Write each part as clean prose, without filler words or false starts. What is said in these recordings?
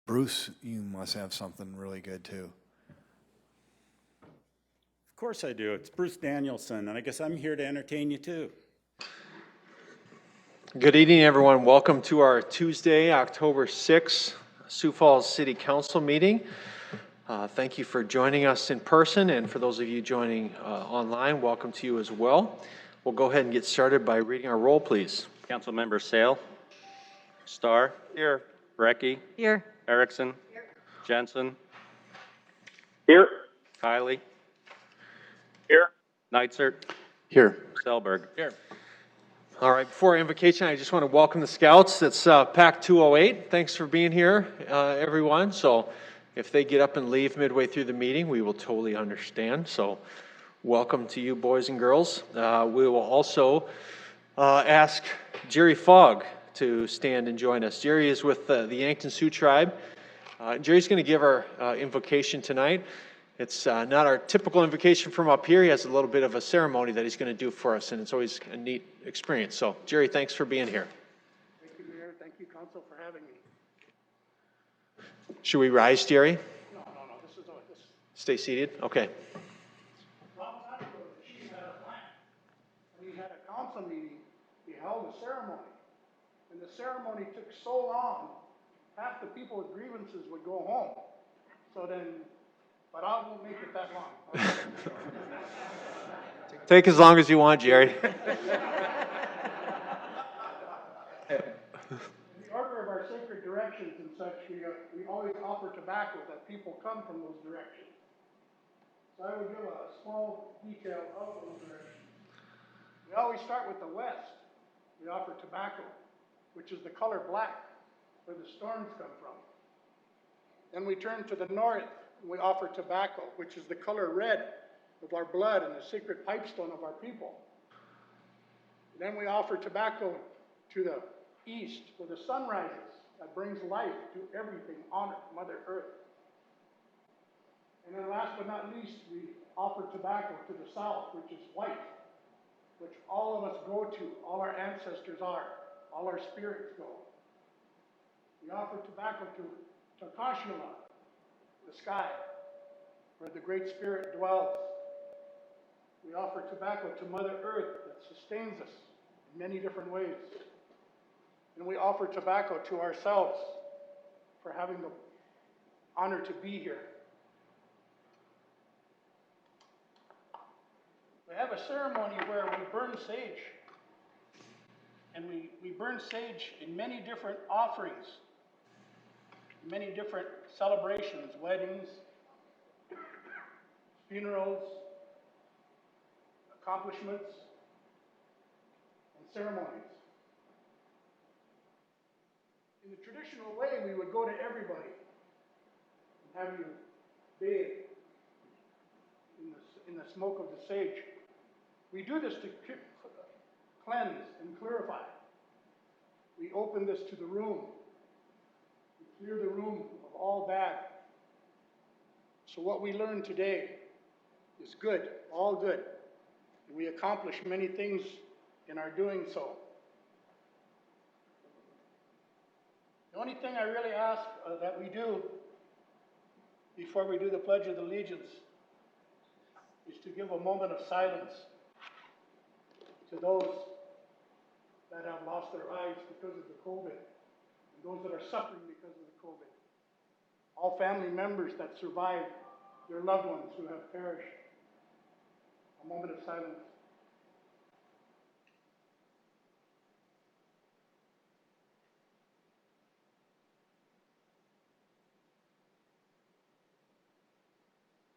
Bruce, you must have something really good too. Of course I do. It's Bruce Danielson, and I guess I'm here to entertain you too. Good evening, everyone. Welcome to our Tuesday, October 6th, Sioux Falls City Council meeting. Thank you for joining us in person, and for those of you joining online, welcome to you as well. We'll go ahead and get started by reading our roll, please. Councilmember Sale. Starr. Here. Brecky. Here. Erickson. Here. Jensen. Here. Kiley. Here. Neitzer. Here. Selberg. Here. All right, before our invocation, I just want to welcome the Scouts. It's Pack 208. Thanks for being here, everyone. So if they get up and leave midway through the meeting, we will totally understand. So welcome to you, boys and girls. We will also ask Jerry Fogg to stand and join us. Jerry is with the Yankton Sioux Tribe. Jerry's going to give our invocation tonight. It's not our typical invocation from up here. He has a little bit of a ceremony that he's going to do for us, and it's always a neat experience. So, Jerry, thanks for being here. Thank you, Mayor. Thank you, Council, for having me. Should we rise, Jerry? No. This is this. Stay seated? Okay. A long time ago, the chief had a plan. When he had a council meeting, he held a ceremony. And the ceremony took so long, half the people with grievances would go home. So then, but I won't make it that long. Take as long as you want, Jerry. In the order of our sacred directions and such, we always offer tobacco that people come from those directions. So I will give a small detail of those directions. We always start with the west. We offer tobacco, which is the color black, where the storms come from. Then we turn to the north. We offer tobacco, which is the color red of our blood and the sacred pipestone of our people. Then we offer tobacco to the east, where the sun rises, that brings life to everything on Mother Earth. And then last but not least, we offer tobacco to the south, which is white, which all of us go to, all our ancestors are, all our spirits go. We offer tobacco to Takashima, the sky, where the Great Spirit dwells. We offer tobacco to Mother Earth that sustains us in many different ways. And we offer tobacco to ourselves for having the honor to be here. We have a ceremony where we burn sage. And we burn sage in many different offerings, many different celebrations, weddings, funerals, accomplishments, and ceremonies. In the traditional way, we would go to everybody and have you bathe in the smoke of the sage. We do this to cleanse and clarify. We open this to the room. We clear the room of all bad. So what we learn today is good, all good. And we accomplish many things in our doing so. The only thing I really ask that we do before we do the Pledge of Allegiance is to give a moment of silence to those that have lost their lives because of the COVID, and those that are suffering because of the COVID. All family members that survived their loved ones who have perished. A moment of silence.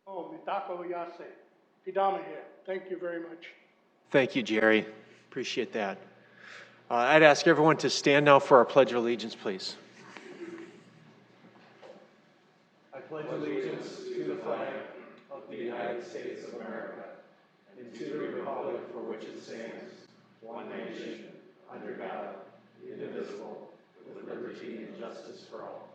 Oh, Mitako Yase. Pidamahe. Thank you very much. Thank you, Jerry. Appreciate that. I'd ask everyone to stand now for our Pledge of Allegiance, please. I pledge allegiance to the flag of the United States of America and to the republic for which it stands, one nation, under God, indivisible, with liberty and justice for all.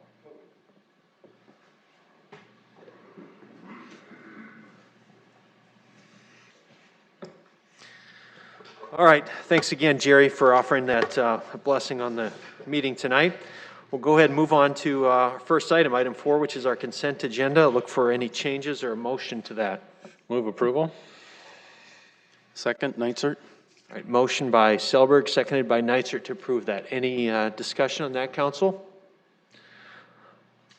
All right. Thanks again, Jerry, for offering that blessing on the meeting tonight. We'll go ahead and move on to our first item, item 4, which is our consent agenda. Look for any changes or a motion to that. Move approval. Second, Nitzert. All right, motion by Selberg, seconded by Nitzert to approve that. Any discussion on that, council?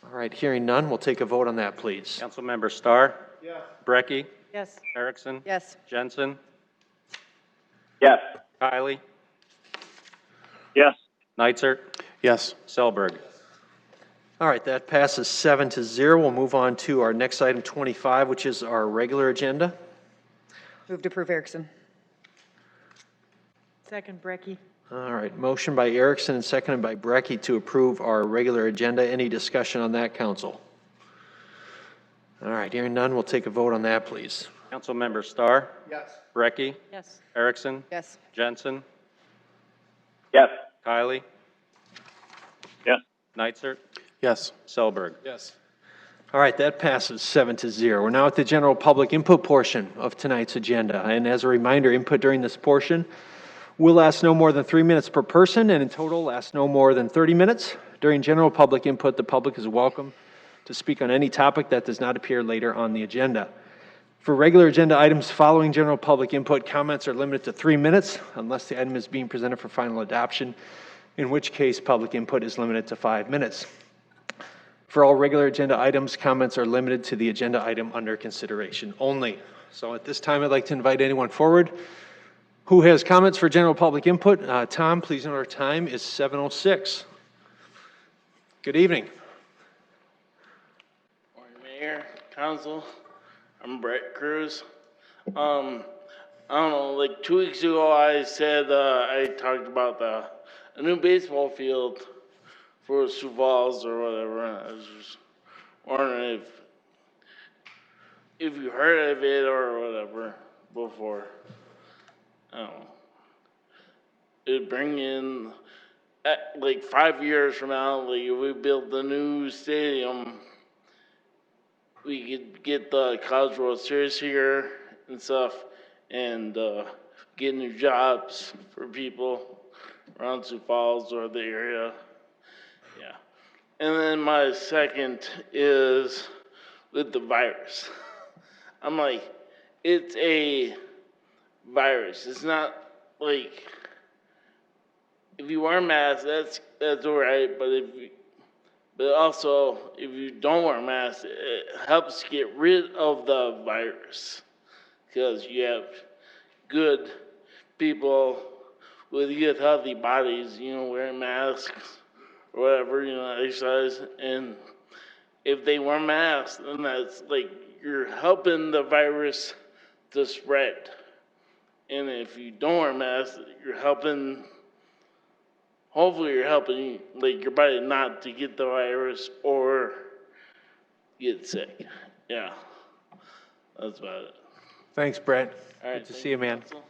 All right, hearing none, we'll take a vote on that, please. Councilmember Starr. Yes. Brecky. Yes. Erickson. Yes. Jensen. Yes. Kylie. Yes. Nitzert. Yes. Selberg. All right, that passes 7-0. We'll move on to our next item, 25, which is our regular agenda. Move to approve Erickson. Second, Brecky. All right, motion by Erickson and seconded by Brecky to approve our regular agenda. Any discussion on that, council? All right, hearing none, we'll take a vote on that, please. Councilmember Starr. Yes. Brecky. Yes. Erickson. Yes. Jensen. Yes. Kylie. Yes. Nitzert. Yes. Selberg. Yes. All right, that passes 7-0. We're now at the general public input portion of tonight's agenda. And as a reminder, input during this portion will last no more than 3 minutes per person, and in total last no more than 30 minutes. During general public input, the public is welcome to speak on any topic that does not appear later on the agenda. For regular agenda items following general public input, comments are limited to 3 minutes unless the item is being presented for final adoption, in which case public input is limited to 5 minutes. For all regular agenda items, comments are limited to the agenda item under consideration only. So at this time, I'd like to invite anyone forward who has comments for general public input. Tom, please note our time is 7:06. Good evening. Morning, Mayor, Council. I'm Brett Cruz. I don't know, like 2 weeks ago, I said I talked about a new baseball field for Sioux Falls or whatever. I was just wondering if you heard of it or whatever before. I don't know. It'd bring in, like 5 years from now, like if we built the new stadium, we could get the College World Series here and stuff, and get new jobs for people around Sioux Falls or the area. Yeah. And then my second is with the virus. I'm like, it's a virus. It's not like, if you wear a mask, that's all right, but also, if you don't wear a mask, it helps get rid of the virus. Because you have good people with good, healthy bodies, wearing masks or whatever, exercise. And if they wear masks, then that's like you're helping the virus to spread. And if you don't wear masks, hopefully you're helping like your body not to get the virus or get sick. Yeah, that's about it. Thanks, Brett. All right, Good to thank see you, man. Council.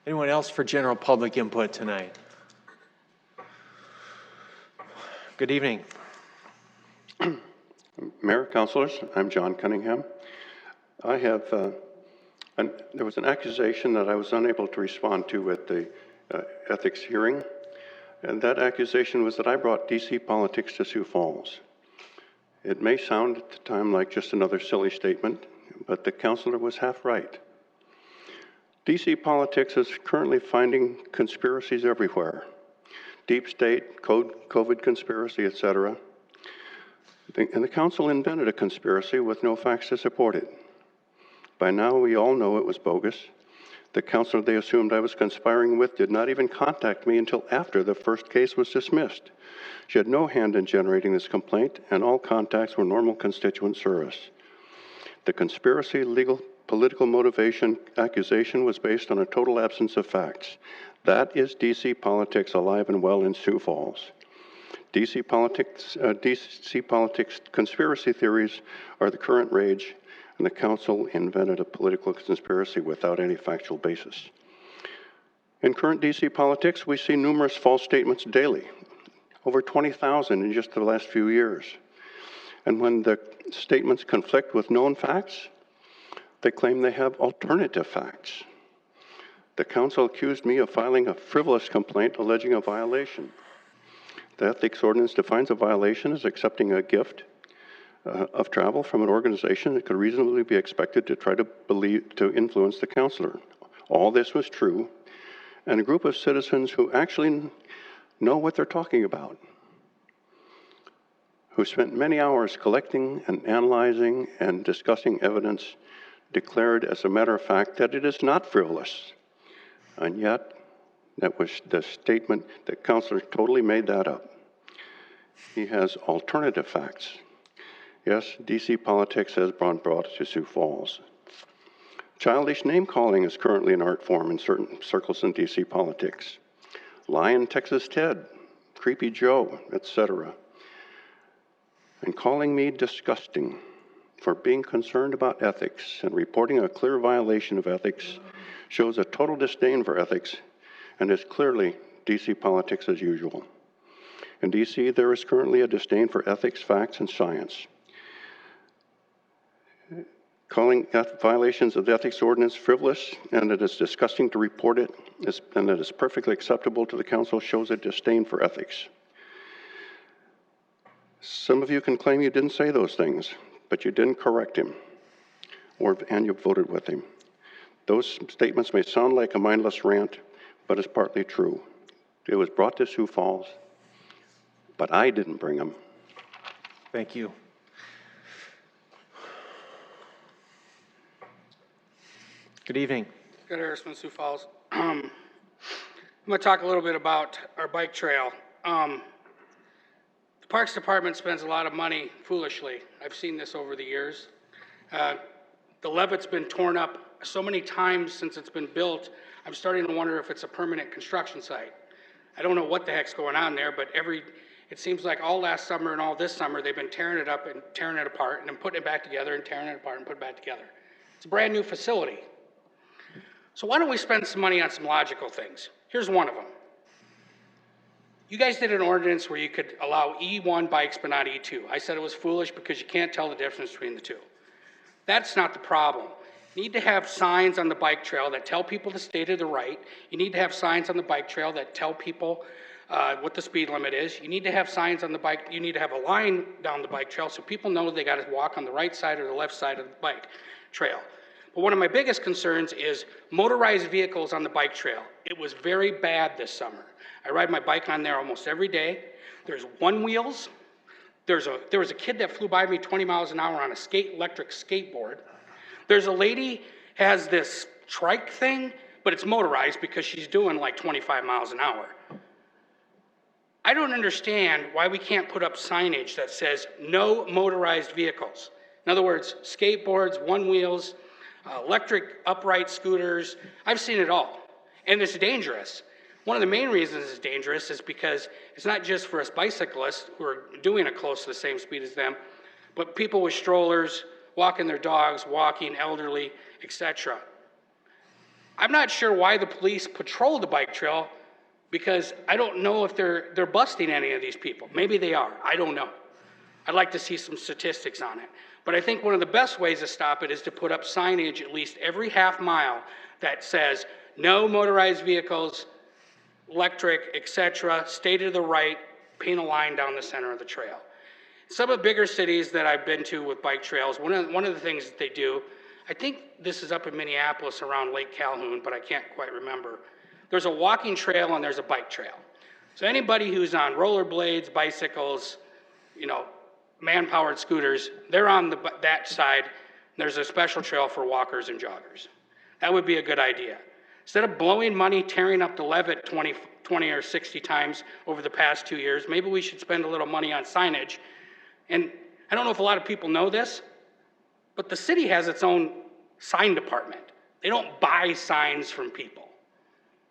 Anyone else for general public input tonight? Good evening. Mayor, councilors, I'm John Cunningham. I have, there was an accusation that I was unable to respond to at the ethics hearing, and that accusation was that I brought DC politics to Sioux Falls. It may sound at the time like just another silly statement, but the councilor was half right. DC politics is currently finding conspiracies everywhere. Deep state, COVID conspiracy, etc. And the council invented a conspiracy with no facts to support it. By now, we all know it was bogus. The counselor they assumed I was conspiring with did not even contact me until after the first case was dismissed. She had no hand in generating this complaint, and all contacts were normal constituent service. The conspiracy, legal, political motivation accusation was based on a total absence of facts. That is DC politics alive and well in Sioux Falls. DC politics conspiracy theories are the current rage, and the council invented a political conspiracy without any factual basis. In current DC politics, we see numerous false statements daily, over 20,000 in just the last few years. And when the statements conflict with known facts, they claim they have alternative facts. The council accused me of filing a frivolous complaint alleging a violation. The ethics ordinance defines a violation as accepting a gift of travel from an organization that could reasonably be expected to try to influence the counselor. All this was true, and a group of citizens who actually know what they're talking about, who spent many hours collecting and analyzing and discussing evidence, declared as a matter of fact that it is not frivolous. And yet, that was the statement that counselor totally made that up. He has alternative facts. Yes, DC politics has been brought to Sioux Falls. Childish name-calling is currently an art form in certain circles in DC politics. Lion Texas Ted, Creepy Joe, etc. And calling me disgusting for being concerned about ethics and reporting a clear violation of ethics shows a total disdain for ethics and is clearly DC politics as usual. In DC, there is currently a disdain for ethics, facts, and science. Calling violations of the ethics ordinance frivolous and it is disgusting to report it and it is perfectly acceptable to the council shows a disdain for ethics. Some of you can claim you didn't say those things, but you didn't correct him, and you voted with him. Those statements may sound like a mindless rant, but it's partly true. It was brought to Sioux Falls, but I didn't bring them. Thank you. Good evening. Scott Harrisman, Sioux Falls. I'm going to talk a little bit about our bike trail. The Parks Department spends a lot of money foolishly. I've seen this over the years. The levett's been torn up so many times since it's been built, I'm starting to wonder if it's a permanent construction site. I don't know what the heck's going on there, but it seems like all last summer and all this summer, they've been tearing it up and tearing it apart and then putting it back together and tearing it apart and putting it back together. It's a brand new facility. So why don't we spend some money on some logical things? Here's one of them. You guys did an ordinance where you could allow E1 bikes but not E2. I said it was foolish because you can't tell the difference between the two. That's not the problem. You need to have signs on the bike trail that tell people the state of the right. You need to have signs on the bike trail that tell people what the speed limit is. You need to have signs on the bike. You need to have a line down the bike trail so people know they got to walk on the right side or the left side of the bike trail. But one of my biggest concerns is motorized vehicles on the bike trail. It was very bad this summer. I ride my bike on there almost every day. There's one wheels. There was a kid that flew by me 20 miles an hour on a electric skateboard. There's a lady has this trike thing, but it's motorized because she's doing like 25 miles an hour. I don't understand why we can't put up signage that says no motorized vehicles. In other words, skateboards, one wheels, electric upright scooters. I've seen it all, and it's dangerous. One of the main reasons it's dangerous is because it's not just for us bicyclists who are doing it close to the same speed as them, but people with strollers, walking their dogs, walking, elderly, etc. I'm not sure why the police patrol the bike trail because I don't know if they're busting any of these people. Maybe they are, I don't know. I'd like to see some statistics on it. But I think one of the best ways to stop it is to put up signage at least every half mile that says no motorized vehicles, electric, etc., state of the right, paint a line down the center of the trail. Some of the bigger cities that I've been to with bike trails, one of the things that they do, I think this is up in Minneapolis around Lake Calhoun, but I can't quite remember. There's a walking trail and there's a bike trail. So anybody who's on rollerblades, bicycles, man-powered scooters, they're on that side. There's a special trail for walkers and joggers. That would be a good idea. Instead of blowing money tearing up the Levitt 20 or 60 times over the past 2 years, maybe we should spend a little money on signage. And I don't know if a lot of people know this, but the city has its own sign department. They don't buy signs from people.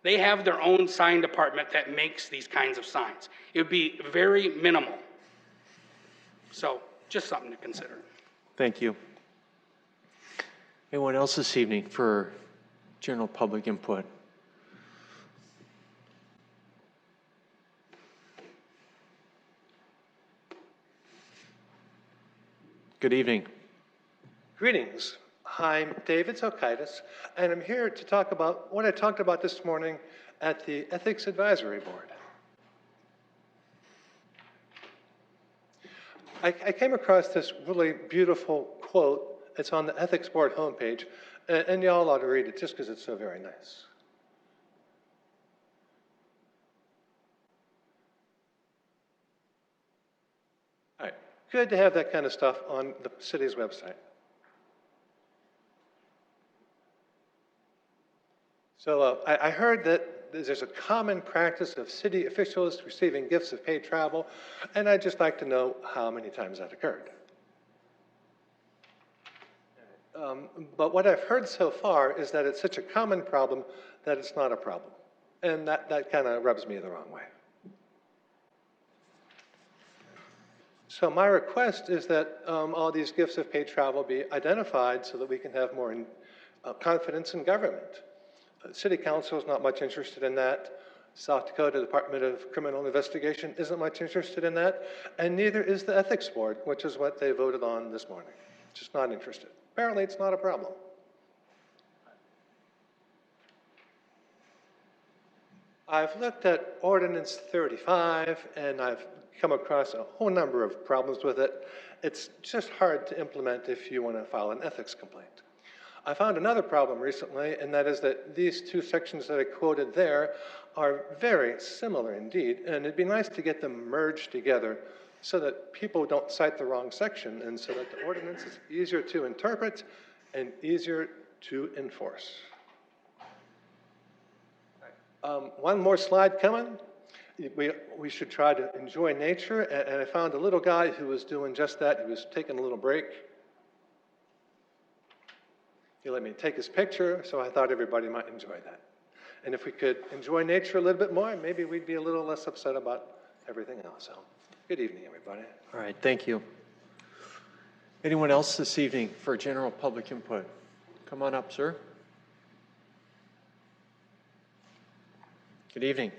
They have their own sign department that makes these kinds of signs. It would be very minimal. So, just something to consider. Thank you. Anyone else this evening for general public input? Good evening. Greetings. I'm David Zokaitis, and I'm here to talk about what I talked about this morning at the Ethics Advisory Board. I came across this really beautiful quote. It's on the Ethics Board homepage, and y'all ought to read it just because it's so very nice. All right, good to have that kind of stuff on the city's website. So I heard that there's a common practice of city officials receiving gifts of paid travel, and I'd just like to know how many times that occurred. But what I've heard so far is that it's such a common problem that it's not a problem. And that kind of rubs me the wrong way. So my request is that all these gifts of paid travel be identified so that we can have more confidence in government. City Council is not much interested in that. South Dakota Department of Criminal Investigation isn't much interested in that. And neither is the Ethics Board, which is what they voted on this morning. Just not interested. Apparently, it's not a problem. I've looked at Ordinance 35, and I've come across a whole number of problems with it. It's just hard to implement if you want to file an ethics complaint. I found another problem recently, and that is that these two sections that I quoted there are very similar indeed, and it'd be nice to get them merged together so that people don't cite the wrong section, and so that the ordinance is easier to interpret and easier to enforce. One more slide coming. We should try to enjoy nature, and I found a little guy who was doing just that. He was taking a little break. He let me take his picture, so I thought everybody might enjoy that. And if we could enjoy nature a little bit more, maybe we'd be a little less upset about everything else. So, good evening, everybody. All right, thank you. Anyone else this evening for general public input? Come on up, sir. Good evening.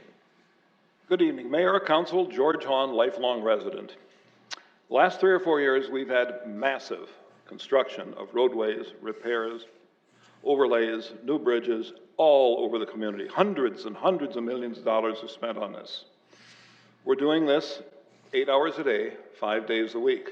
Good evening, Mayor, Council, George Hahn, lifelong resident. The last 3 or 4 years, we've had massive construction of roadways, repairs, overlays, new bridges, all over the community. Hundreds and hundreds of millions of dollars are spent on this. We're doing this 8 hours a day, 5 days a week.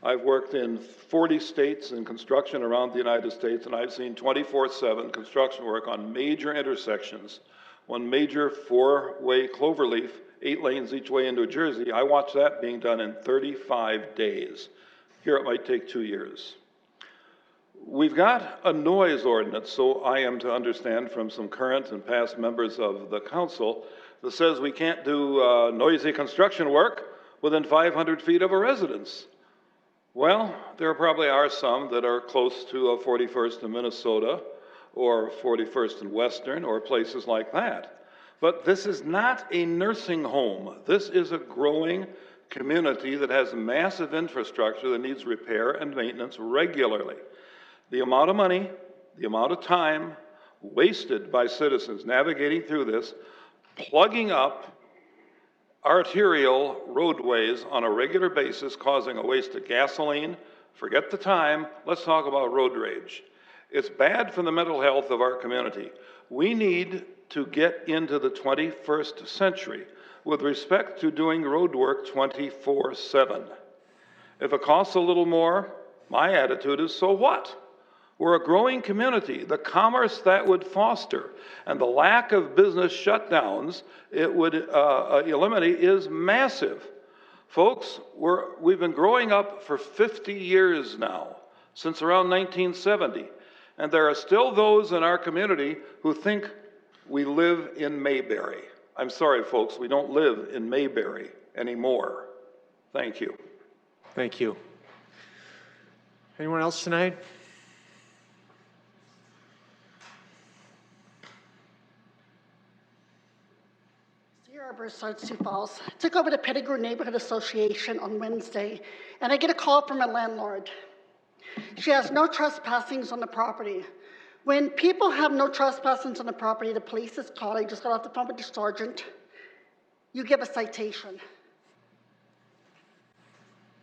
I've worked in 40 states in construction around the United States, and I've seen 24/7 construction work on major intersections. One major 4-way cloverleaf, 8 lanes each way into Jersey, I watched that being done in 35 days. Here it might take 2 years. We've got a noise ordinance, so I am to understand from some current and past members of the council, that says we can't do noisy construction work within 500 feet of a residence. Well, there probably are some that are close to 41st in Minnesota or 41st and Western or places like that. But this is not a nursing home. This is a growing community that has massive infrastructure that needs repair and maintenance regularly. The amount of money, the amount of time wasted by citizens navigating through this, plugging up arterial roadways on a regular basis, causing a waste of gasoline, forget the time, let's talk about road rage. It's bad for the mental health of our community. We need to get into the 21st century with respect to doing road work 24/7. If it costs a little more, my attitude is, so what? We're a growing community. The commerce that would foster and the lack of business shutdowns it would eliminate is massive. Folks, we've been growing up for 50 years now, since around 1970, and there are still those in our community who think we live in Mayberry. I'm sorry, folks, we don't live in Mayberry anymore. Thank you. Thank you. Anyone else tonight? Sioux Falls. Took over the Pettigrew Neighborhood Association on Wednesday, and I get a call from a landlord. She has no trespassings on the property. When people have no trespassings on the property, the police is called. I just got off the phone with the sergeant. You give a citation.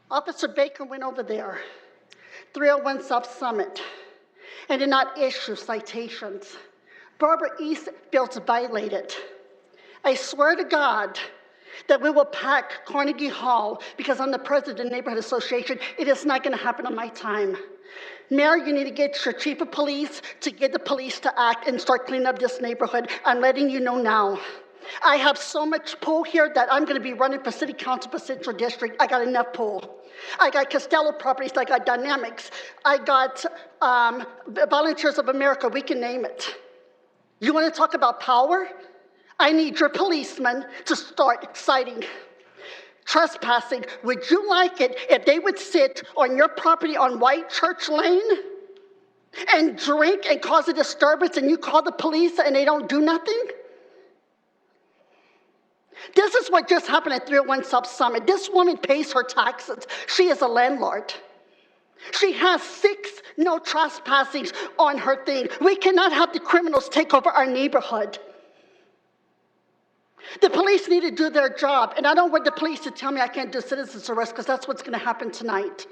Officer Baker went over there, 301 South Summit, and did not issue citations. Barbara East feels violated. I swear to God, that we will pack Carnegie Hall because I'm the president of the Neighborhood Association. It is not going to happen on my time. Mayor, you need to get your chief of police to get the police to act and start cleaning up this neighborhood. I'm letting you know now. I have so much pull here that I'm going to be running for city council for Central District. I got enough pull. I got Costello Properties, I got Dynamics, I got Volunteers of America, we can name it. You want to talk about power? I need your policemen to start citing trespassing. Would you like it if they would sit on your property on White Church Lane and drink and cause a disturbance and you call the police and they don't do nothing? This is what just happened at 301 South Summit. This woman pays her taxes. She is a landlord. She has 6 no trespassings on her thing. We cannot have the criminals take over our neighborhood. The police need to do their job, and I don't want the police to tell me I can't do citizen's arrest because that's what's going to happen tonight.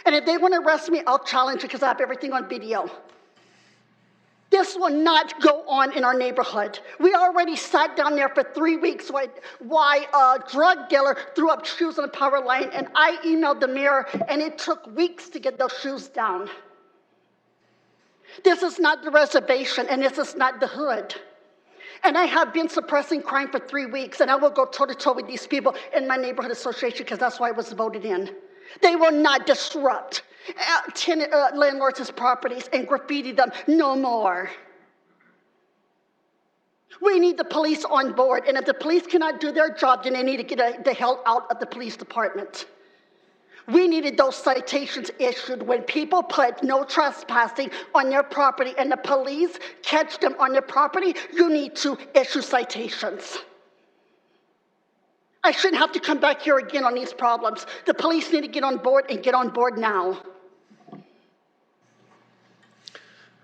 And if they want to arrest me, I'll challenge it because I have everything on video. This will not go on in our neighborhood. We already sat down there for 3 weeks why a drug dealer threw up shoes on a power line, and I emailed the mayor, and it took weeks to get those shoes down. This is not the reservation, and this is not the hood. And I have been suppressing crime for 3 weeks, and I will go toe-to-toe with these people in my neighborhood association because that's why I was voted in. They will not disrupt landlords' properties and graffiti them no more. We need the police on board, and if the police cannot do their job, then they need to get the hell out of the police department. We needed those citations issued when people put no trespassing on their property and the police catch them on their property. You need to issue citations. I shouldn't have to come back here again on these problems. The police need to get on board and get on board now. All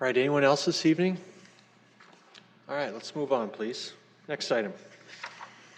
right, anyone else this evening? All right, let's move on, please. Next item.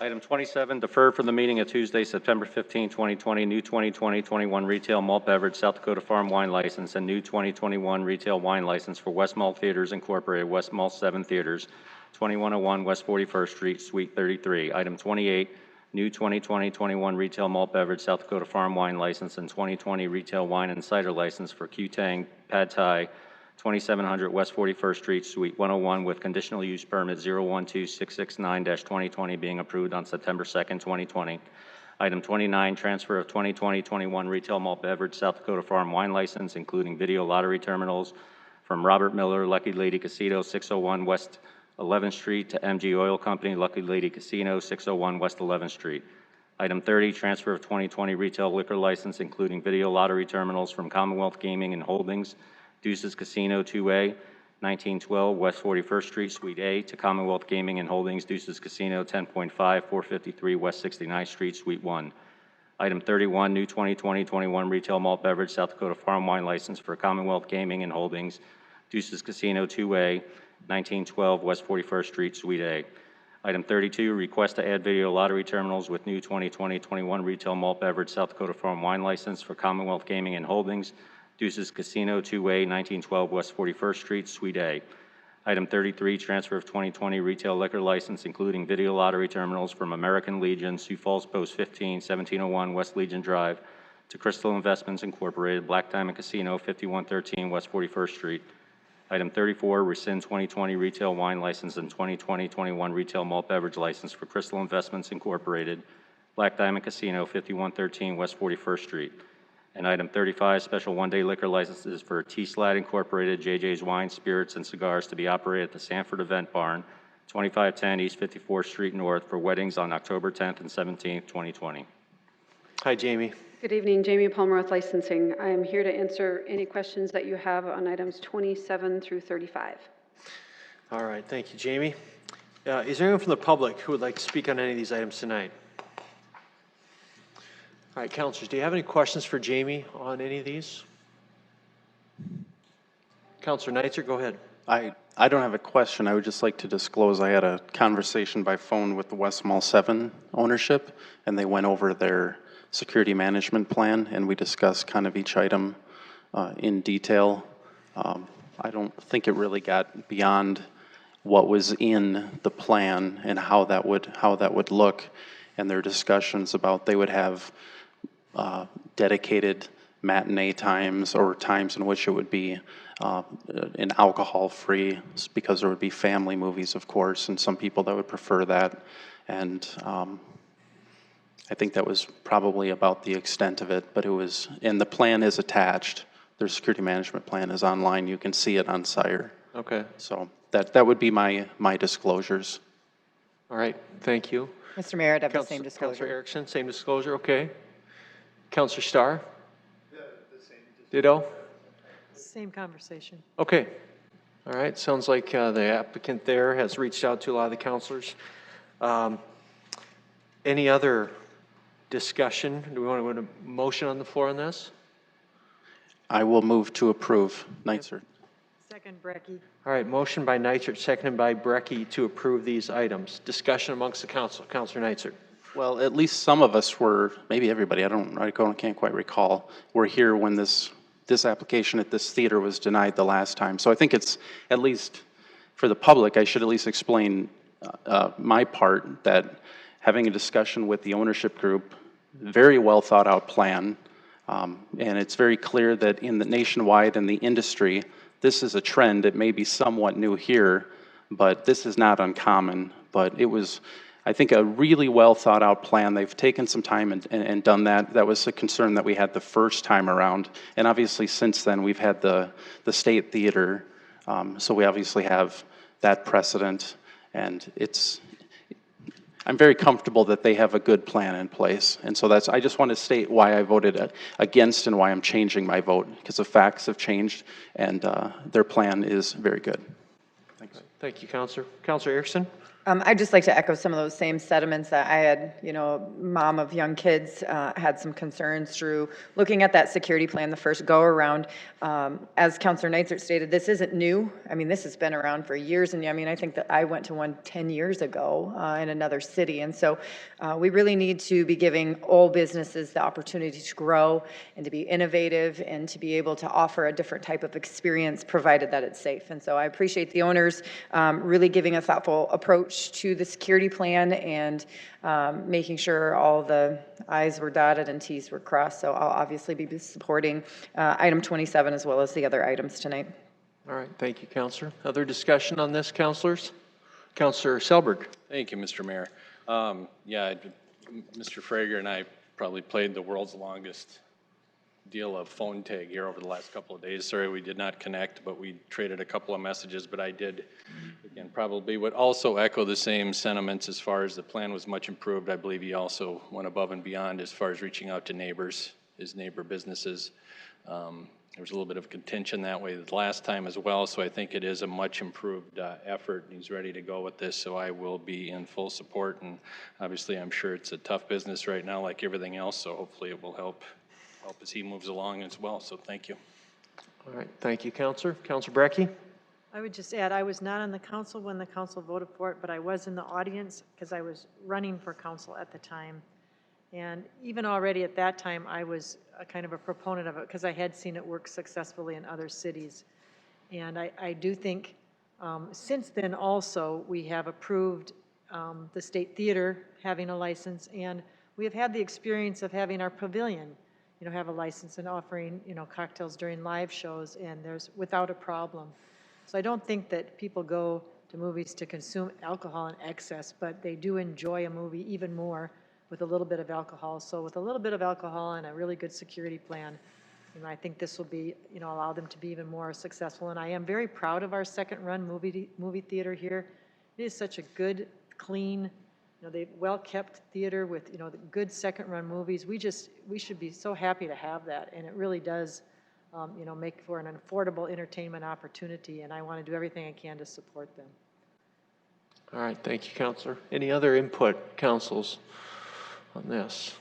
Item 27, defer from the meeting of Tuesday, September 15, 2020, new 2020-21 retail malt beverage South Dakota Farm wine license and new 2021 retail wine license for West Mall Theaters Incorporated, West Mall 7 Theaters, 2101 West 41st Street, Suite 33. Item 28, new 2020-21 retail malt beverage South Dakota Farm wine license and 2020 retail wine and cider license for Q-Tang Pad Thai, 2700 West 41st Street, Suite 101, with conditional use permit 012669-2020 being approved on September 2nd, 2020. Item 29, transfer of 2020-21 retail malt beverage South Dakota Farm wine license, including video lottery terminals from Robert Miller, Lucky Lady Casino, 601 West 11th Street, to MG Oil Company, Lucky Lady Casino, 601 West 11th Street. Item 30, transfer of 2020 retail liquor license, including video lottery terminals from Commonwealth Gaming and Holdings, Deuces Casino 2A, 1912 West 41st Street, Suite A, to Commonwealth Gaming and Holdings, Deuces Casino 10.5, 453 West 69th Street, Suite 1. Item 31, new 2020-21 retail malt beverage South Dakota Farm wine license for Commonwealth Gaming and Holdings, Deuces Casino 2A, 1912 West 41st Street, Suite A. Item 32, request to add video lottery terminals with new 2020-21 retail malt beverage South Dakota Farm wine license for Commonwealth Gaming and Holdings, Deuces Casino 2A, 1912 West 41st Street, Suite A. Item 33, transfer of 2020 retail liquor license, including video lottery terminals from American Legion, Sioux Falls Post 15, 1701 West Legion Drive, to Crystal Investments Incorporated, Black Diamond Casino, 5113 West 41st Street. Item 34, rescind 2020 retail wine license and 2020-21 retail malt beverage license for Crystal Investments Incorporated, Black Diamond Casino, 5113 West 41st Street. And item 35, special one-day liquor licenses for T-Slide Incorporated, JJ's Wine, Spirits, and Cigars to be operated at the Sanford Event Barn, 2510 East 54th Street North, for weddings on October 10th and 17th, 2020. Hi, Jamie. Good evening, Jamie Palmer with Licensing. I am here to answer any questions that you have on items 27 through 35. All right, thank you, Jamie. Is there anyone from the public who would like to speak on any of these items tonight? All right, counselors, do you have any questions for Jamie on any of these? Counselor Neitzer, go ahead. I don't have a question. I would just like to disclose I had a conversation by phone with the West Mall 7 ownership, and they went over their security management plan, and we discussed kind of each item in detail. I don't think it really got beyond what was in the plan and how that would look. and their discussions about they would have dedicated matinee times or times in which it would be an alcohol-free, because there would be family movies, of course, and some people that would prefer that. And I think that was probably about the extent of it, but it was, and the plan is attached. Their security management plan is online. You can see it on SIRE. Okay. So that would be my disclosures. All right, thank you. Mr. Mayor, I'd have the same Counselor disclosure. Erickson, same disclosure, okay. Counselor Starr? Ditto? Same conversation. Okay. All right, sounds like the applicant there has reached out to a lot of the counselors. Any other discussion? Do we want to put a motion on the floor on this? I will move to approve. Nitzer. Second, Brecky. All right, motion by Nitzer, seconded by Brecky to approve these items. Discussion amongst the council. Counselor Nitzer. Well, at least some of us were, maybe everybody, I can't quite recall, were here when this application at this theater was denied the last time. So I think it's, at least for the public, I should at least explain my part, that having a discussion with the ownership group, very well thought out plan, and it's very clear that in the nationwide and the industry, this is a trend. It may be somewhat new here, but this is not uncommon. But it was, I think, a really well thought out plan. They've taken some time and done that. That was a concern that we had the first time around. And obviously since then we've had the State Theater. So we obviously have that precedent, and I'm very comfortable that they have a good plan in place. And so I just want to state why I voted against and why I'm changing my vote, because the facts have changed and their plan is very good. Thanks. Thank you, Counselor. Counselor Erickson? I'd just like to echo some of those same sentiments that I had, mom of young kids, had some concerns through looking at that security plan the first go around. As Councilor Neitzert stated, this isn't new. I mean, this has been around for years. And I mean, I think that I went to one 10 years ago in another city. And so we really need to be giving all businesses the opportunity to grow and to be innovative and to be able to offer a different type of experience, provided that it's safe. And so I appreciate the owners really giving a thoughtful approach to the security plan and making sure all the I's were dotted and T's were crossed. So I'll obviously be supporting item 27 as well as the other items tonight. All right, thank you, Counselor. Other discussion on this, Counselors? Counselor Selberg. Thank you, Mr. Mayor. Mr. Frager and I probably played the world's longest deal of phone tag here over the last couple of days. Sorry we did not connect, but we traded a couple of messages. But I did, again, probably would also echo the same sentiments as far as the plan was much improved. I believe he also went above and beyond as far as reaching out to neighbors, his neighbor businesses. There was a little bit of contention that way the last time as well, so I think it is a much improved effort. He's ready to go with this, so I will be in full support. And obviously, I'm sure it's a tough business right now, like everything else, so hopefully it will help as he moves along as well. So thank you. All right, thank you, Counselor. Counselor Brecky? I would just add, I was not on the council when the council voted for it, but I was in the audience because I was running for council at the time. And even already at that time, I was a kind of a proponent of it because I had seen it work successfully in other cities. And I do think since then also we have approved the State Theater having a license, and we have had the experience of having our pavilion have a license and offering, cocktails during live shows, and there's without a problem. So I don't think that people go to movies to consume alcohol in excess, but they do enjoy a movie even more with a little bit of alcohol. So with a little bit of alcohol and a really good security plan, I think this will be, allow them to be even more successful. And I am very proud of our second run movie theater here. It is such a good, clean, the well-kept theater with, the good second-run movies. We should be so happy to have that, and it really does, make for an affordable entertainment opportunity, and I want to do everything I can to support them. All right, thank you, Counselor. Any other input, councils, on this?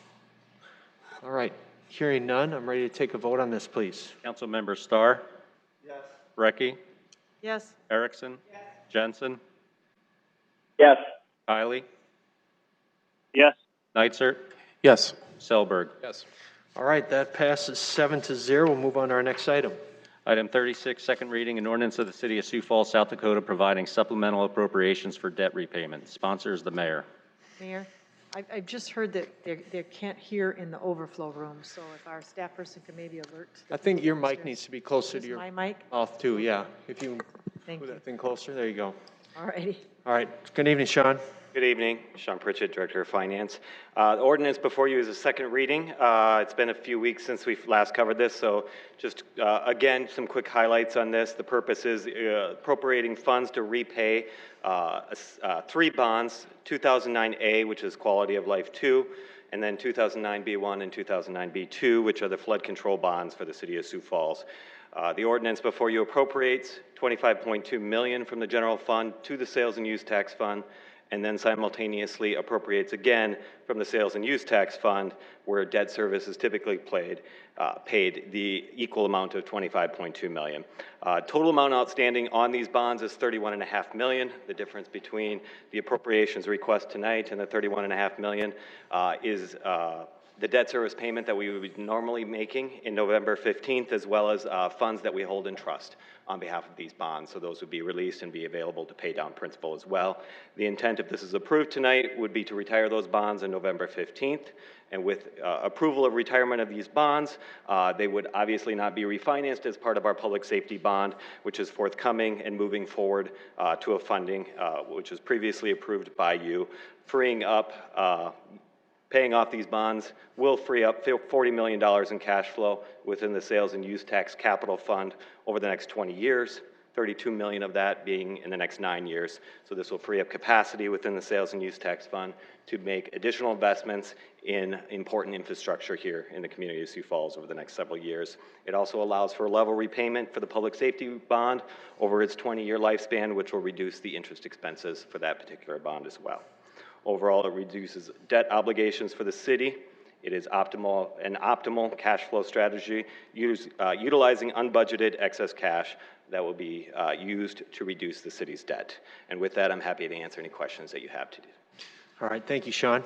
All right, hearing none, I'm ready to take a vote on this, please. Councilmember Starr? Yes. Brecky? Yes. Erickson? Yes. Jensen? Yes. Kiley? Yes. Neitzert? Yes. Selberg? Yes. All right, that passes 7-0. We'll move on to our next item. Item 36, second reading, an ordinance of the City of Sioux Falls, South Dakota, providing supplemental appropriations for debt repayment. Sponsor is the mayor. Mayor, I've just heard that they can't hear in the overflow room, so if our staff person could maybe alert. I think your mic needs to be closer to Is your my mic? mouth too, yeah. If you Thank move you. that thing closer, there you go. All righty. All right, good evening, Sean. Good evening, Sean Pritchett, Director of Finance. The ordinance before you is a second reading. It's been a few weeks since we've last covered this, so just again, some quick highlights on this. The purpose is appropriating funds to repay 3 bonds, 2009A, which is Quality of Life 2, and then 2009B1 and 2009B2, which are the flood control bonds for the city of Sioux Falls. The ordinance before you appropriates $25.2 million from the general fund to the sales and use tax fund, and then simultaneously appropriates again from the sales and use tax fund, where debt service is typically paid the equal amount of $25.2 million. Total amount outstanding on these bonds is $31.5 million. The difference between the appropriations request tonight and the $31.5 million is the debt service payment that we would be normally making in November 15th, as well as funds that we hold in trust on behalf of these bonds. So those would be released and be available to pay down principal as well. The intent, if this is approved tonight, would be to retire those bonds on November 15th. And with approval of retirement of these bonds, they would obviously not be refinanced as part of our public safety bond, which is forthcoming and moving forward to a funding which was previously approved by you, freeing up paying off these bonds will free up $40 million in cash flow within the sales and use tax capital fund over the next 20 years, 32 million of that being in the next 9 years. So this will free up capacity within the sales and use tax fund to make additional investments in important infrastructure here in the community of Sioux Falls over the next several years. It also allows for a level repayment for the public safety bond over its 20-year lifespan, which will reduce the interest expenses for that particular bond as well. Overall, it reduces debt obligations for the city. It is an optimal cash flow strategy, utilizing unbudgeted excess cash that will be used to reduce the city's debt. And with that, I'm happy to answer any questions that you have today. All right, thank you, Sean.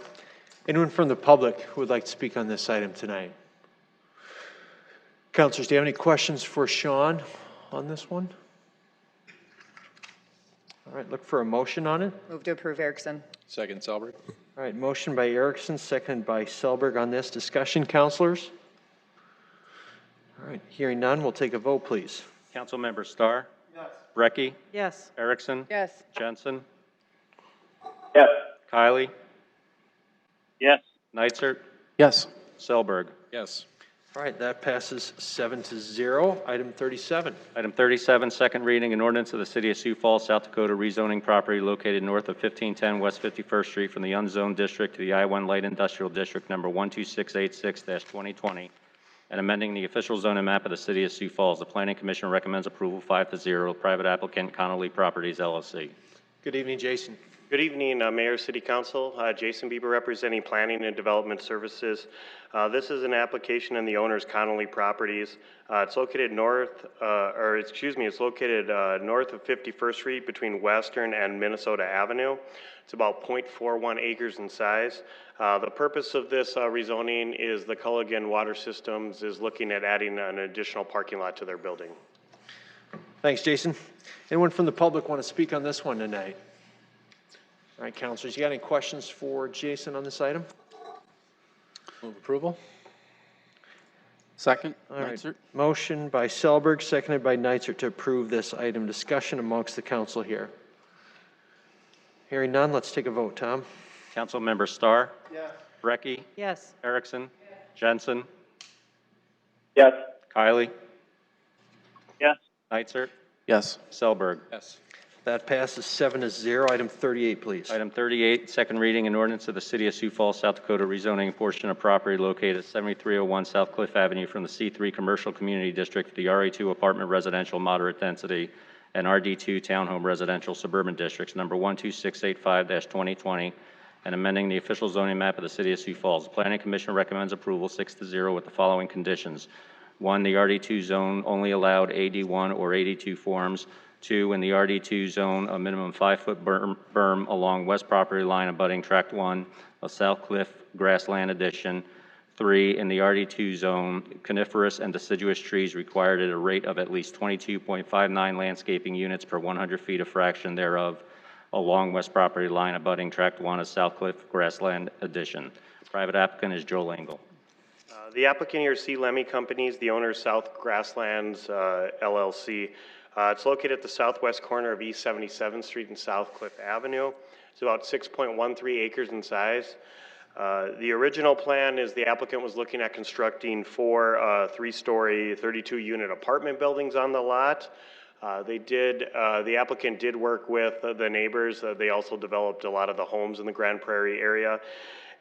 Anyone from the public who would like to speak on this item tonight? Councilors, do you have any questions for Sean on this one? All right, look for a motion on it. Move to approve, Erickson. Second, Selberg. All right, motion by Erickson, seconded by Selberg on this. Discussion, councilors? All right, hearing none, we'll take a vote, please. Councilmember Starr? Yes. Brecky? Yes. Erickson? Yes. Jensen? Yes. Kylie? Yes. Neitzer? Yes. Selberg? Yes. All right, that passes 7-0. Item 37. Item 37, second reading, an ordinance of the City of Sioux Falls, South Dakota, rezoning property located north of 1510 West 51st Street from the unzoned district to the I-1 Light Industrial District number 12686-2020, and amending the official zoning map of the City of Sioux Falls. The Planning Commission recommends approval 5-0. Private applicant, Connolly Properties, LLC. Good evening, Jason. Good evening, Mayor, City Council. Jason Bieber representing Planning and Development Services. This is an application in the owner's Connolly Properties. It's located north of 51st Street between Western and Minnesota Avenue. It's about 0.41 acres in size. The purpose of this rezoning is the Culligan Water Systems is looking at adding an additional parking lot to their building. Thanks, Jason. Anyone from the public want to speak on this one tonight? All right, councilors, you got any questions for Jason on this item? Move approval. Second. All right, motion by Selberg, seconded by Neitzer to approve this item. Discussion amongst the council here. Hearing none, let's take a vote. Tom? Councilmember Starr? Yes. Brecky? Yes. Erickson? Jensen? Yes. Kylie? Yes. Neitzer? Yes. Selberg? Yes. That passes 7-0. Item 38, please. Item 38, second reading, an ordinance of the City of Sioux Falls, South Dakota, rezoning a portion of property located at 7301 South Cliff Avenue from the C3 Commercial Community District to the RA2 Apartment Residential Moderate Density and RD2 Townhome Residential Suburban Districts, number 12685-2020, and amending the official zoning map of the City of Sioux Falls. The Planning Commission recommends approval 6-0 with the following conditions. 1, the RD2 zone only allowed AD1 or AD2 forms. 2, in the RD2 zone, a minimum 5-foot berm along west property line abutting Tract 1 of South Cliff Grassland Addition. 3, in the RD2 zone, coniferous and deciduous trees required at a rate of at least 22.59 landscaping units per 100 feet of fraction thereof. along west property line abutting Tract 1 of South Cliff Grassland Addition. Private applicant is Joel Engel. The applicant here is C. Lemmy Companies, the owner is South Grasslands LLC. It's located at the southwest corner of East 77th Street and South Cliff Avenue. It's about 6.13 acres in size. The original plan is the applicant was looking at constructing 4 three-story, 32-unit apartment buildings on the lot. The applicant did work with the neighbors. They also developed a lot of the homes in the Grand Prairie area.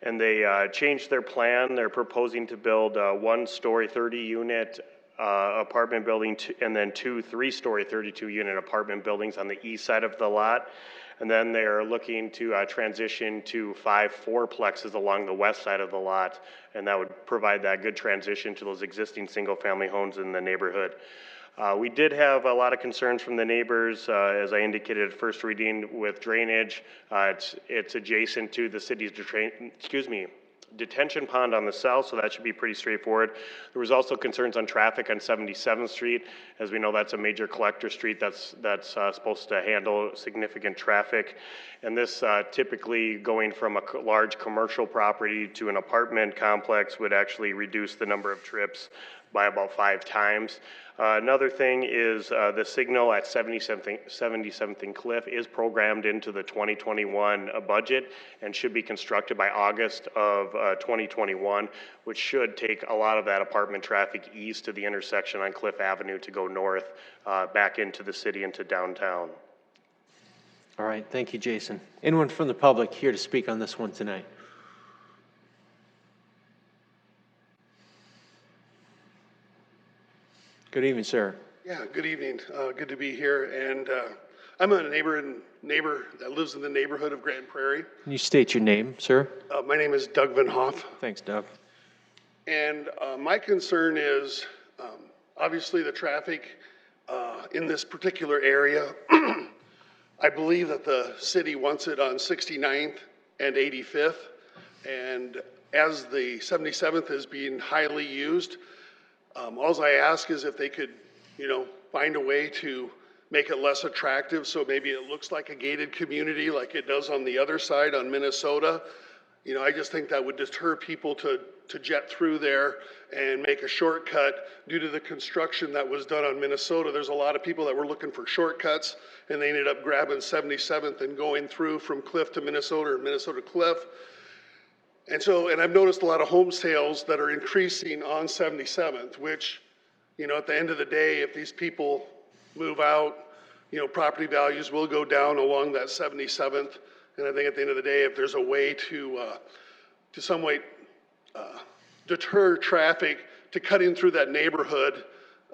And they changed their plan. They're proposing to build a 1-story, 30-unit apartment building and then 2 3-story, 32-unit apartment buildings on the east side of the lot. And then they're looking to transition to 5 fourplexes along the west side of the lot. And that would provide that good transition to those existing single-family homes in the neighborhood. We did have a lot of concerns from the neighbors, as I indicated at first reading, with drainage. It's adjacent to the city's detention pond on the south, so that should be pretty straightforward. There was also concerns on traffic on 77th Street. As we know, that's a major collector street that's supposed to handle significant traffic. And this typically going from a large commercial property to an apartment complex would actually reduce the number of trips by about 5 times. Another thing is the signal at 77th and Cliff is programmed into the 2021 budget and should be constructed by August of 2021, which should take a lot of that apartment traffic east to the intersection on Cliff Avenue to go north back into the city, into downtown. All right, thank you, Jason. Anyone from the public here to speak on this one tonight? Good evening, sir. Yeah, good evening. Good to be here. And I'm a neighbor that lives in the neighborhood of Grand Prairie. Can you state your name, sir? My name is Doug Van Hoff. Thanks, Doug. And my concern is obviously the traffic in this particular area. I believe that the city wants it on 69th and 85th. And as the 77th is being highly used, all I ask is if they could, find a way to make it less attractive, so maybe it looks like a gated community like it does on the other side on Minnesota. I just think that would deter people to jet through there and make a shortcut due to the construction that was done on Minnesota. There's a lot of people that were looking for shortcuts, and they ended up grabbing 77th and going through from Cliff to Minnesota or Minnesota Cliff. And I've noticed a lot of home sales that are increasing on 77th, which, at the end of the day, if these people move out, property values will go down along that 77th. And I think at the end of the day, if there's a way to some way deter traffic to cut in through that neighborhood,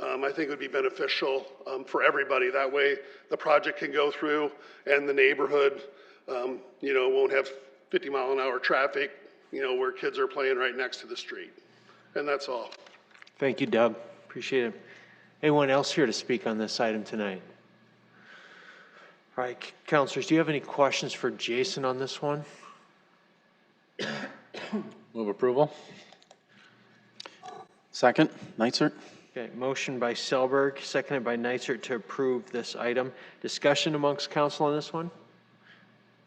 I think it would be beneficial for everybody. That way the project can go through and the neighborhood, won't have 50-mile-an-hour traffic, where kids are playing right next to the street. And that's all. Thank you, Doug. Appreciate it. Anyone else here to speak on this item tonight? All right, counselors, do you have any questions for Jason on this one? Move approval. Second, Nitzert. Okay, motion by Selberg, seconded by Nitzert to approve this item. Discussion amongst council on this one?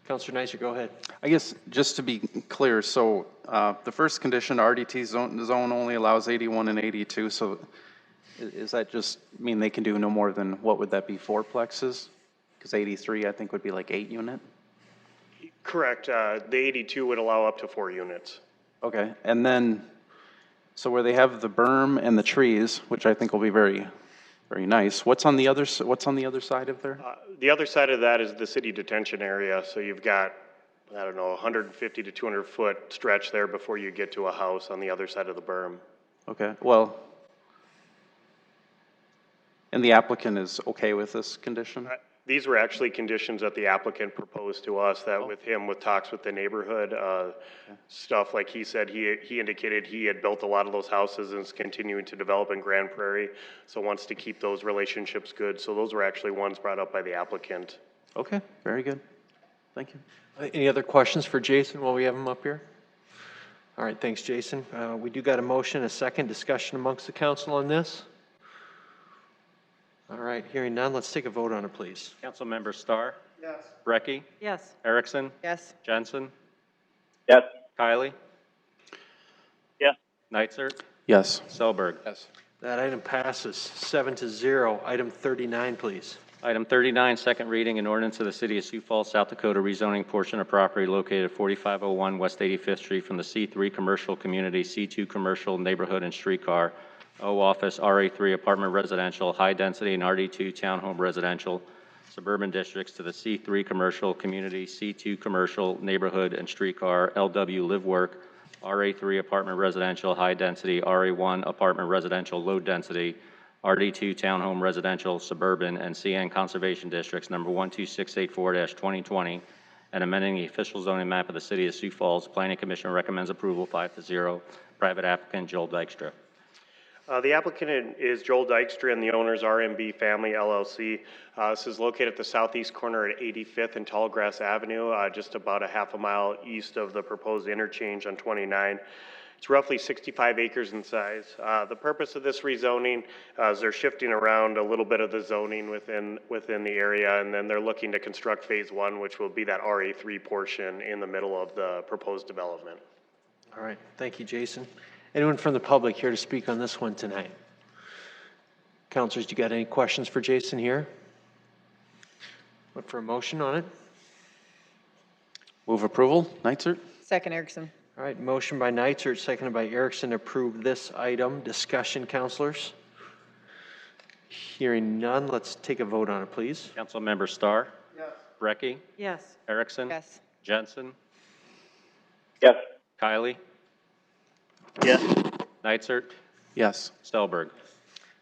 Counselor Nitzert, go ahead. I guess just to be clear, so the first condition, RDT zone only allows 81 and 82. So is that just mean they can do no more than, what would that be, 4plexes? Because 83, I think, would be like 8 unit. Correct. The 82 would allow up to 4 units. Okay, and then, so where they have the berm and the trees, which I think will be very, very nice. What's on the other side of there? The other side of that is the city detention area. So you've got, 150 to 200 foot stretch there before you get to a house on the other side of the berm. Okay, well, and the applicant is okay with this condition? These were actually conditions that the applicant proposed to us that with talks with the neighborhood, stuff like he said, he indicated he had built a lot of those houses and is continuing to develop in Grand Prairie. So wants to keep those relationships good. So those were actually ones brought up by the applicant. Okay, very good. Thank you. Any other questions for Jason while we have him up here? All right, thanks, Jason. We do got a motion, a second discussion amongst the council on this. All right, hearing none, let's take a vote on it, please. Councilmember Starr? Yes. Brecky, Yes. Erickson, Yes. Jensen, Yes. Kylie, Yes. Neitzer, Yes. Selberg. Yes. That item passes 7-0. Item 39, please. Item 39, second reading, an ordinance of the City of Sioux Falls, South Dakota, rezoning portion of property located at 4501 West 85th Street from the C3 Commercial Community, C2 Commercial Neighborhood and Streetcar, O Office, RA3 Apartment Residential, High Density, and RD2 Townhome Residential Suburban Districts to the C3 Commercial Community, C2 Commercial Neighborhood and Streetcar, LW Live Work, RA3 Apartment Residential, High Density, RA1 Apartment Residential, Low Density, RD2 Townhome Residential, Suburban, and CN Conservation Districts, number 12684-2020, and amending the official zoning map of the City of Sioux Falls. Planning Commission recommends approval 5-0. Private applicant Joel Dykstra. The applicant is Joel Dykstra and the owner is RMB Family LLC. This is located at the southeast corner at 85th and Tallgrass Avenue, just about a half a mile east of the proposed interchange on 29. It's roughly 65 acres in size. The purpose of this rezoning is they're shifting around a little bit of the zoning within the area, and then they're looking to construct phase 1, which will be that RA3 portion in the middle of the proposed development. All right, thank you, Jason. Anyone from the public here to speak on this one tonight? Counselors, do you got any questions for Jason here? Look for a motion on it. Move approval. Neitzer? Second, Erickson. All right, motion by Neitzer, seconded by Erickson to approve this item. Discussion, counselors? Hearing none, let's take a vote on it, please. Councilmember Starr, Yes. Brecky, Yes. Erickson, Yes. Jensen, Yes. Kylie, Yes. Neitzer, Yes. Selberg.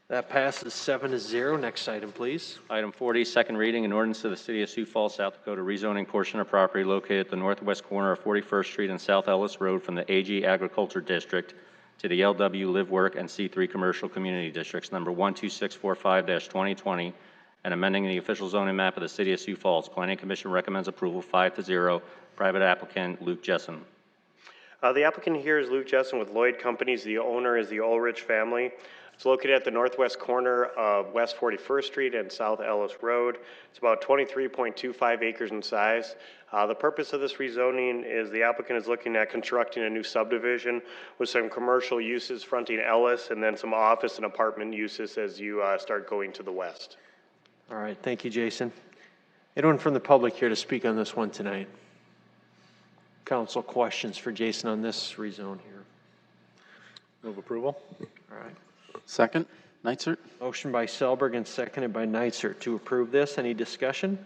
That passes 7-0. Next item, please. Item 40, second reading, an ordinance of the City of Sioux Falls, South Dakota, rezoning portion of property located at the northwest corner of 41st Street and South Ellis Road from the AG Agriculture District to the LW Live Work and C3 Commercial Community Districts, number 12645-2020, and amending the official zoning map of the City of Sioux Falls. Planning Commission recommends approval 5-0. Private applicant Luke Jessen. The applicant here is Luke Jessen with Lloyd Companies. The owner is the Ulrich family. It's located at the northwest corner of West 41st Street and South Ellis Road. It's about 23.25 acres in size. The purpose of this rezoning is the applicant is looking at constructing a new subdivision with some commercial uses fronting Ellis and then some office and apartment uses as you start going to the west. All right, thank you, Jason. Anyone from the public here to speak on this one tonight? Council, questions for Jason on this rezone here? Move approval. All right. Second. Neitzer? Motion by Selberg and seconded by Neitzer to approve this. Any discussion?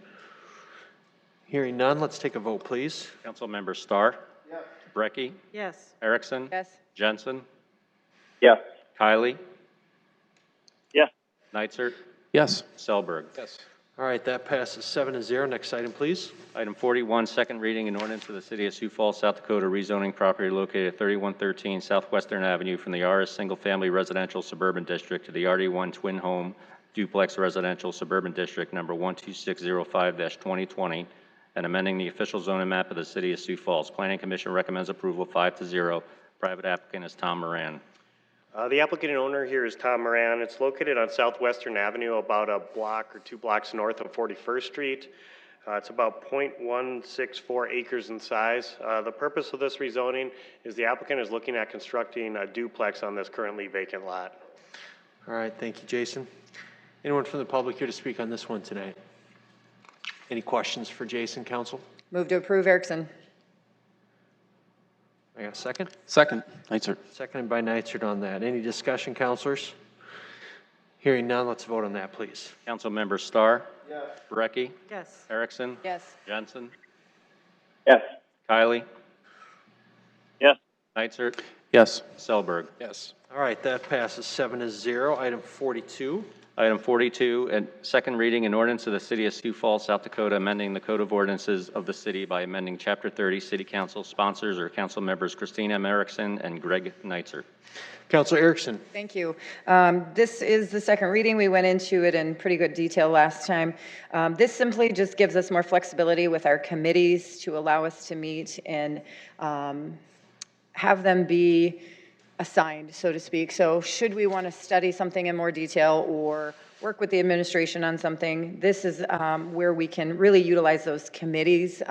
Hearing none, let's take a vote, please. Councilmember Starr, Yes. Brecky, Yes. Erickson, Yes. Jensen, Yes. Kylie, Yes. Neitzer, Yes. Selberg. Yes. All right, that passes 7-0. Next item, please. Item 41, second reading, an ordinance of the City of Sioux Falls, South Dakota, rezoning property located at 3113 Southwestern Avenue from the RS Single Family Residential Suburban District to the RD1 Twin Home Duplex Residential Suburban District, number 12605-2020, and amending the official zoning map of the City of Sioux Falls. Planning Commission recommends approval 5-0. Private applicant is Tom Moran. The applicant and owner here is Tom Moran. It's located on Southwestern Avenue, about a block or 2 blocks north of 41st Street. It's about 0.164 acres in size. The purpose of this rezoning is the applicant is looking at constructing a duplex on this currently vacant lot. All right, thank you, Jason. Anyone from the public here to speak on this one tonight? Any questions for Jason, council? Move to approve, Erickson. I got a second? Second. Neitzer? Seconded by Neitzer on that. Any discussion, councilors? Hearing none, let's vote on that, please. Councilmember Starr, Yes. Brecky, Yes. Erickson, Yes. Jensen, Yes. Kylie, Yes. Neitzer, Yes. Selberg. Yes. All right, that passes 7-0. Item 42. Item 42, and second reading, an ordinance of the City of Sioux Falls, South Dakota, amending the Code of Ordinances of the city by amending Chapter 30. City Council sponsors or council members Christina M. Erickson and Greg Neitzer. Councilor Erickson. Thank you. This is the second reading. We went into it in pretty good detail last time. This simply just gives us more flexibility with our committees to allow us to meet and have them be assigned, so to speak. So should we want to study something in more detail or work with the administration on something, this is where we can really utilize those committees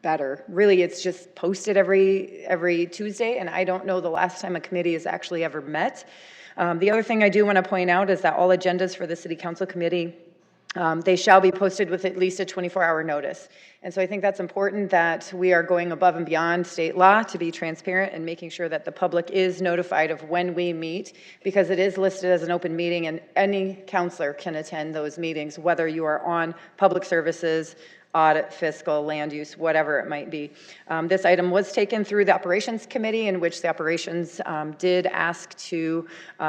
better. Really, it's just posted every Tuesday, and I don't know the last time a committee has actually ever met. The other thing I do want to point out is that all agendas for the City Council Committee, they shall be posted with at least a 24-hour notice. And so I think that's important that we are going above and beyond state law to be transparent and making sure that the public is notified of when we meet, because it is listed as an open meeting and any counselor can attend those meetings, whether you are on public services, audit, fiscal, land use, whatever it might be. This item was taken through the Operations Committee, in which the Operations did ask to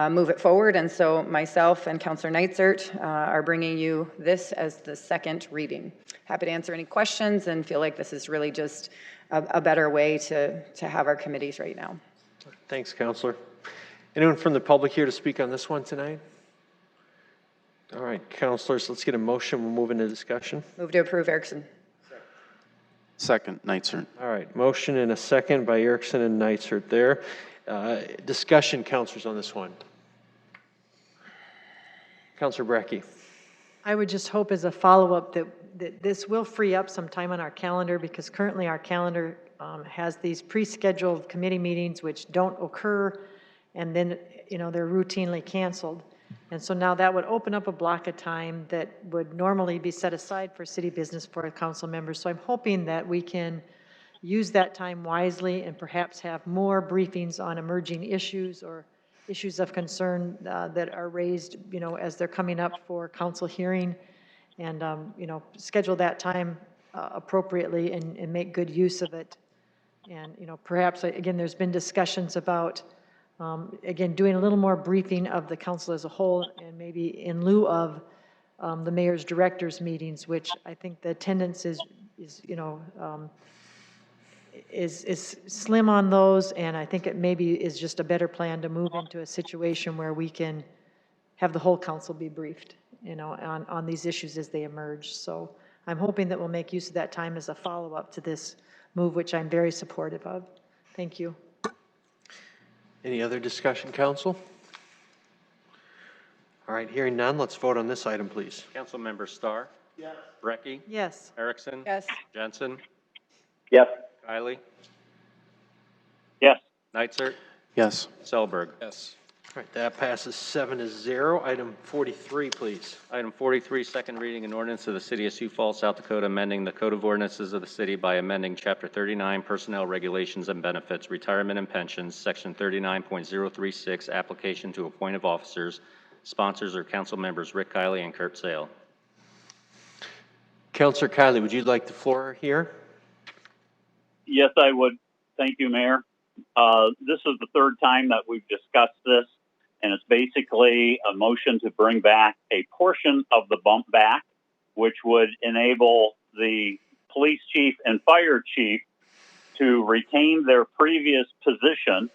move it forward, and so myself and Councilor Nitzert are bringing you this as the second reading. Happy to answer any questions and feel like this is really just a better way to have our committees right now. Thanks, Councilor. Anyone from the public here to speak on this one tonight? All right, councilors, let's get a motion. We'll move into discussion. Move to approve, Erickson. Second, Nitzert. All right, motion and a second by Erickson and Nitzert there. Discussion, councilors, on this one. Councilor Brecky. I would just hope as a follow-up that this will free up some time on our calendar, because currently our calendar has these pre-scheduled committee meetings which don't occur, and then, you know, they're routinely canceled. And so now that would open up a block of time that would normally be set aside for city business for council members. So I'm hoping that we can use that time wisely and perhaps have more briefings on emerging issues or issues of concern that are raised, you know, as they're coming up for council hearing, and, you know, schedule that time appropriately and make good use of it. And, you know, perhaps, again, there's been discussions about again, doing a little more briefing of the council as a whole, and maybe in lieu of the mayor's directors meetings, which I think the attendance is you know, is slim on those, and I think it maybe is just a better plan to move into a situation where we can have the whole council be briefed, you know, on these issues as they emerge. So I'm hoping that we'll make use of that time as a follow-up to this move, which I'm very supportive of. Thank you. Any other discussion, council? All right, hearing none, let's vote on this item, please. Councilmember Starr? Yes. Brecky? Yes. Erickson? Yes. Jensen? Yes. Kiley? Yes. Nitzert? Yes. Selberg? Yes. All right, that passes 7-0. Item 43, please. Item 43, second reading an ordinance of the City of Sioux Falls, South Dakota, amending the Code of Ordinances of the city by amending Chapter 39, Personnel Regulations and Benefits, Retirement and Pensions, Section 39.036, Application to Appoint of Officers. Sponsors are council members Rick Kiley and Kurt Sale. Councilor Kiley, would you like the floor here? Yes, I would. Thank you, Mayor. This is the third time that we've discussed this, and it's basically a motion to bring back a portion of the bump back, which would enable the police chief and fire chief to retain their previous position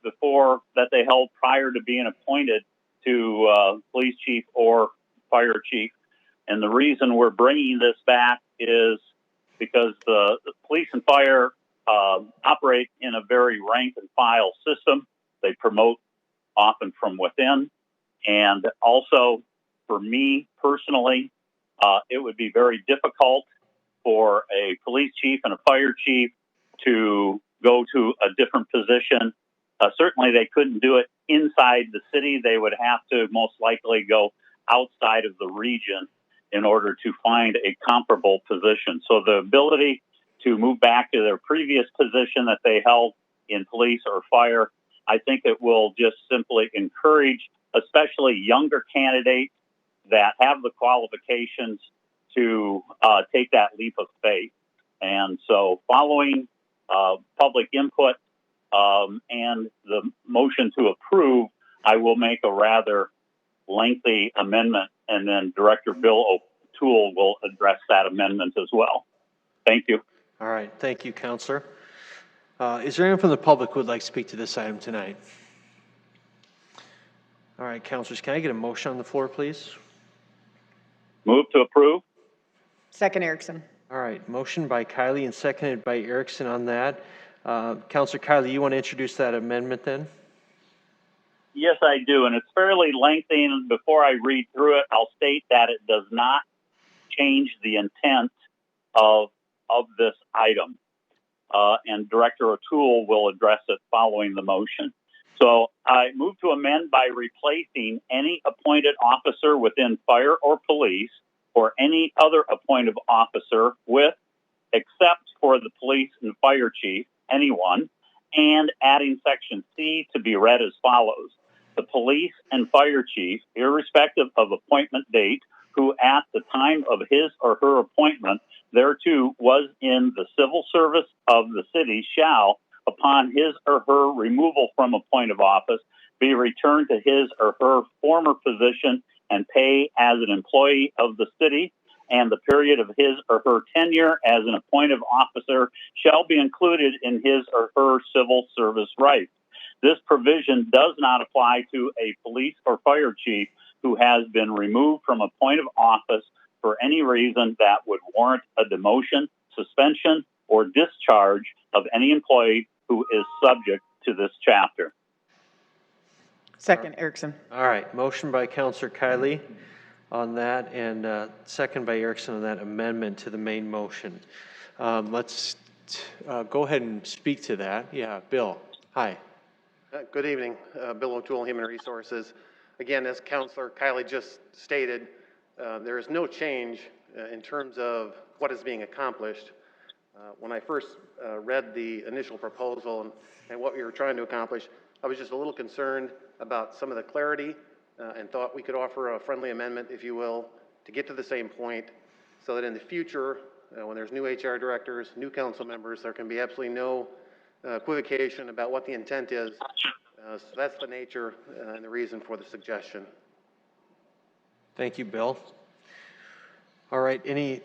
before that they held prior to being appointed to police chief or fire chief. And the reason we're bringing this back is because the police and fire operate in a very rank and file system. They promote often from within. And also, for me personally, it would be very difficult for a police chief and a fire chief to go to a different position. Certainly, they couldn't do it inside the city. They would have to most likely go outside of the region in order to find a comparable position. So the ability to move back to their previous position that they held in police or fire, I think it will just simply encourage, especially younger candidates that have the qualifications to take that leap of faith. And so following public input and the motion to approve, I will make a rather lengthy amendment, and then Director Bill O'Toole will address that amendment as well. Thank you. All right, thank you, Councilor. Is there anyone from the public who would like to speak to this item tonight? All right, councilors, can I get a motion on the floor, please? Move to approve. Second, Erickson. All right, motion by Kiley and seconded by Erickson on that. Counselor Kylie, you want to introduce that amendment then? Yes, I do, and it's fairly lengthy, and before I read through it, I'll state that it does not change the intent of this item. And Director O'Toole will address it following the motion. So I move to amend by replacing any appointed officer within fire or police or any other appointed officer with, except for the police and fire chief, anyone, and adding section C to be read as follows. The police and fire chief, irrespective of appointment date, who at the time of his or her appointment thereto was in the civil service of the city shall, upon his or her removal from a point of office, be returned to his or her former position and pay as an employee of the city, and the period of his or her tenure as an appointed officer shall be included in his or her civil service rights. This provision does not apply to a police or fire chief who has been removed from a point of office for any reason that would warrant a demotion, suspension, or discharge of any employee who is subject to this chapter. Second, Erickson. All right, motion by Counselor Kylie on that, and second by Erickson on that amendment to the main motion. Let's go ahead and speak to that. Yeah, Bill, hi. Good evening, Bill O'Toole, Human Resources. Again, as Counselor Kylie just stated, there is no change in terms of what is being accomplished. When I first read the initial proposal and what we were trying to accomplish, I was just a little concerned about some of the clarity and thought we could offer a friendly amendment, if you will, to get to the same point so that in the future, when there's new HR directors, new council members, there can be absolutely no equivocation about what the intent is. So that's the nature and the reason for the suggestion. Thank you, Bill. All right, any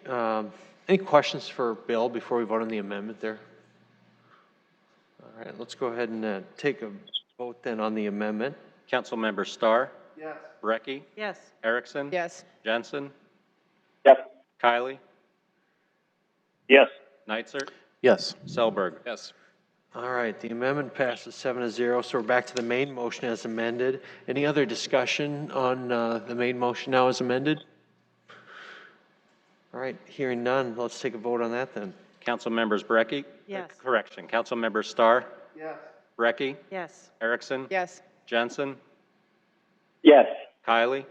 questions for Bill before we vote on the amendment there? All right, let's go ahead and take a vote then on the amendment. Councilmember Starr? Yes. Brecky? Yes. Erickson? Yes. Jensen? Yes. Kylie? Yes. Neitzer? Yes. Selberg? Yes. All right, the amendment passes 7-0, so we're back to the main motion as amended. Any other discussion on the main motion now as amended? All right, hearing none, let's take a vote on that then. Council members Brecky? Yes. Correction. Council member Starr? Yes. Brecky? Yes. Erickson? Yes. Jensen? Yes. Kylie?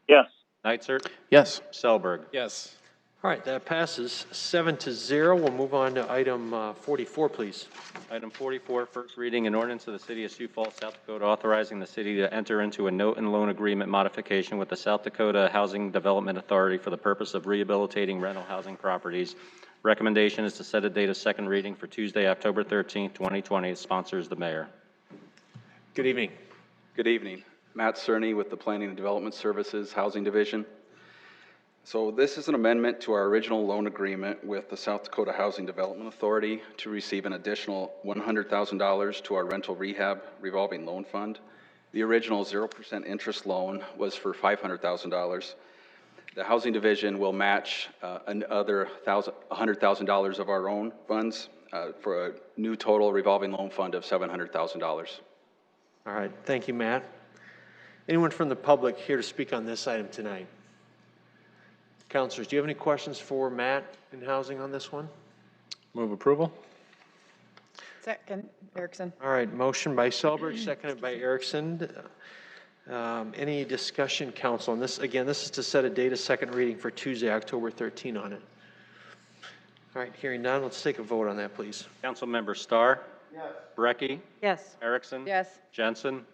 Yes. Neitzer? Yes. Selberg? Yes. All right, that passes 7-0. We'll move on to item 44, please. Item 44, first reading, an ordinance of the City of Sioux Falls, South Dakota, authorizing the city to enter into a note and loan agreement modification with the South Dakota Housing Development Authority for the purpose of rehabilitating rental housing properties. Recommendation is to set a date of second reading for Tuesday, October 13th, 2020. It sponsors the mayor. Good evening. Good evening. Matt Cerny with the Planning and Development Services Housing Division. So this is an amendment to our original loan agreement with the South Dakota Housing Development Authority to receive an additional $100,000 to our rental rehab revolving loan fund. The original 0% interest loan was for $500,000. The Housing Division will match another $100,000 of our own funds for a new total revolving loan fund of $700,000. All right, thank you, Matt. Anyone from the public here to speak on this item tonight? Councilors, do you have any questions for Matt in housing on this one? Move approval. Second, Erickson. All right, motion by Selberg, seconded by Erickson. Any discussion, council, on this? Again, this is to set a date of second reading for Tuesday, October 13 on it. All right, hearing none, let's take a vote on that, please. Council member Starr? Yes. Brecky? Yes. Erickson? Yes. Jensen?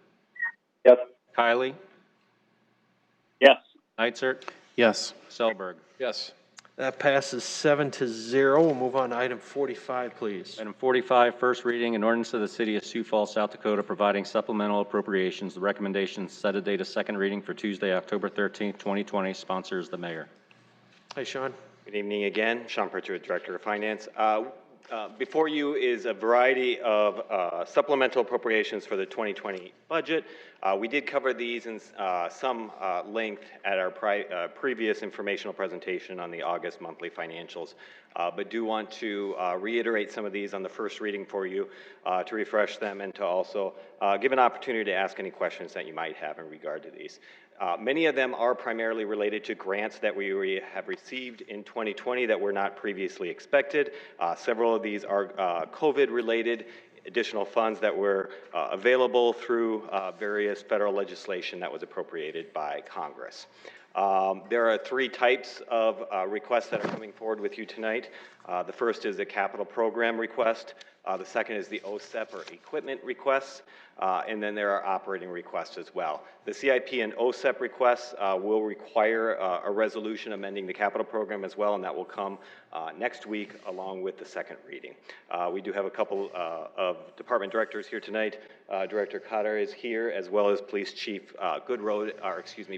Yes. Kylie? Yes. Neitzer? Yes. Selberg? Yes. That passes 7-0. We'll move on to item 45, please. Item 45, first reading, an ordinance of the City of Sioux Falls, South Dakota, providing supplemental appropriations. The recommendation is set a date of second reading for Tuesday, October 13th, 2020. Sponsors the mayor. Hi, Sean. Good evening again. Sean Pritchard, Director of Finance. Before you is a variety of supplemental appropriations for the 2020 budget. We did cover these in some length at our previous informational presentation on the August monthly financials. but do want to reiterate some of these on the first reading for you to refresh them and to also give an opportunity to ask any questions that you might have in regard to these. Many of them are primarily related to grants that we have received in 2020 that were not previously expected. Several of these are COVID-related additional funds that were available through various federal legislation that was appropriated by Congress. There are three types of requests that are coming forward with you tonight. The first is a capital program request. The second is the OSEP or equipment requests. And then there are operating requests as well. The CIP and OSEP requests will require a resolution amending the capital program as well, and that will come next week along with the second reading. We do have a couple of department directors here tonight. Director Cotter is here, as well as Police Chief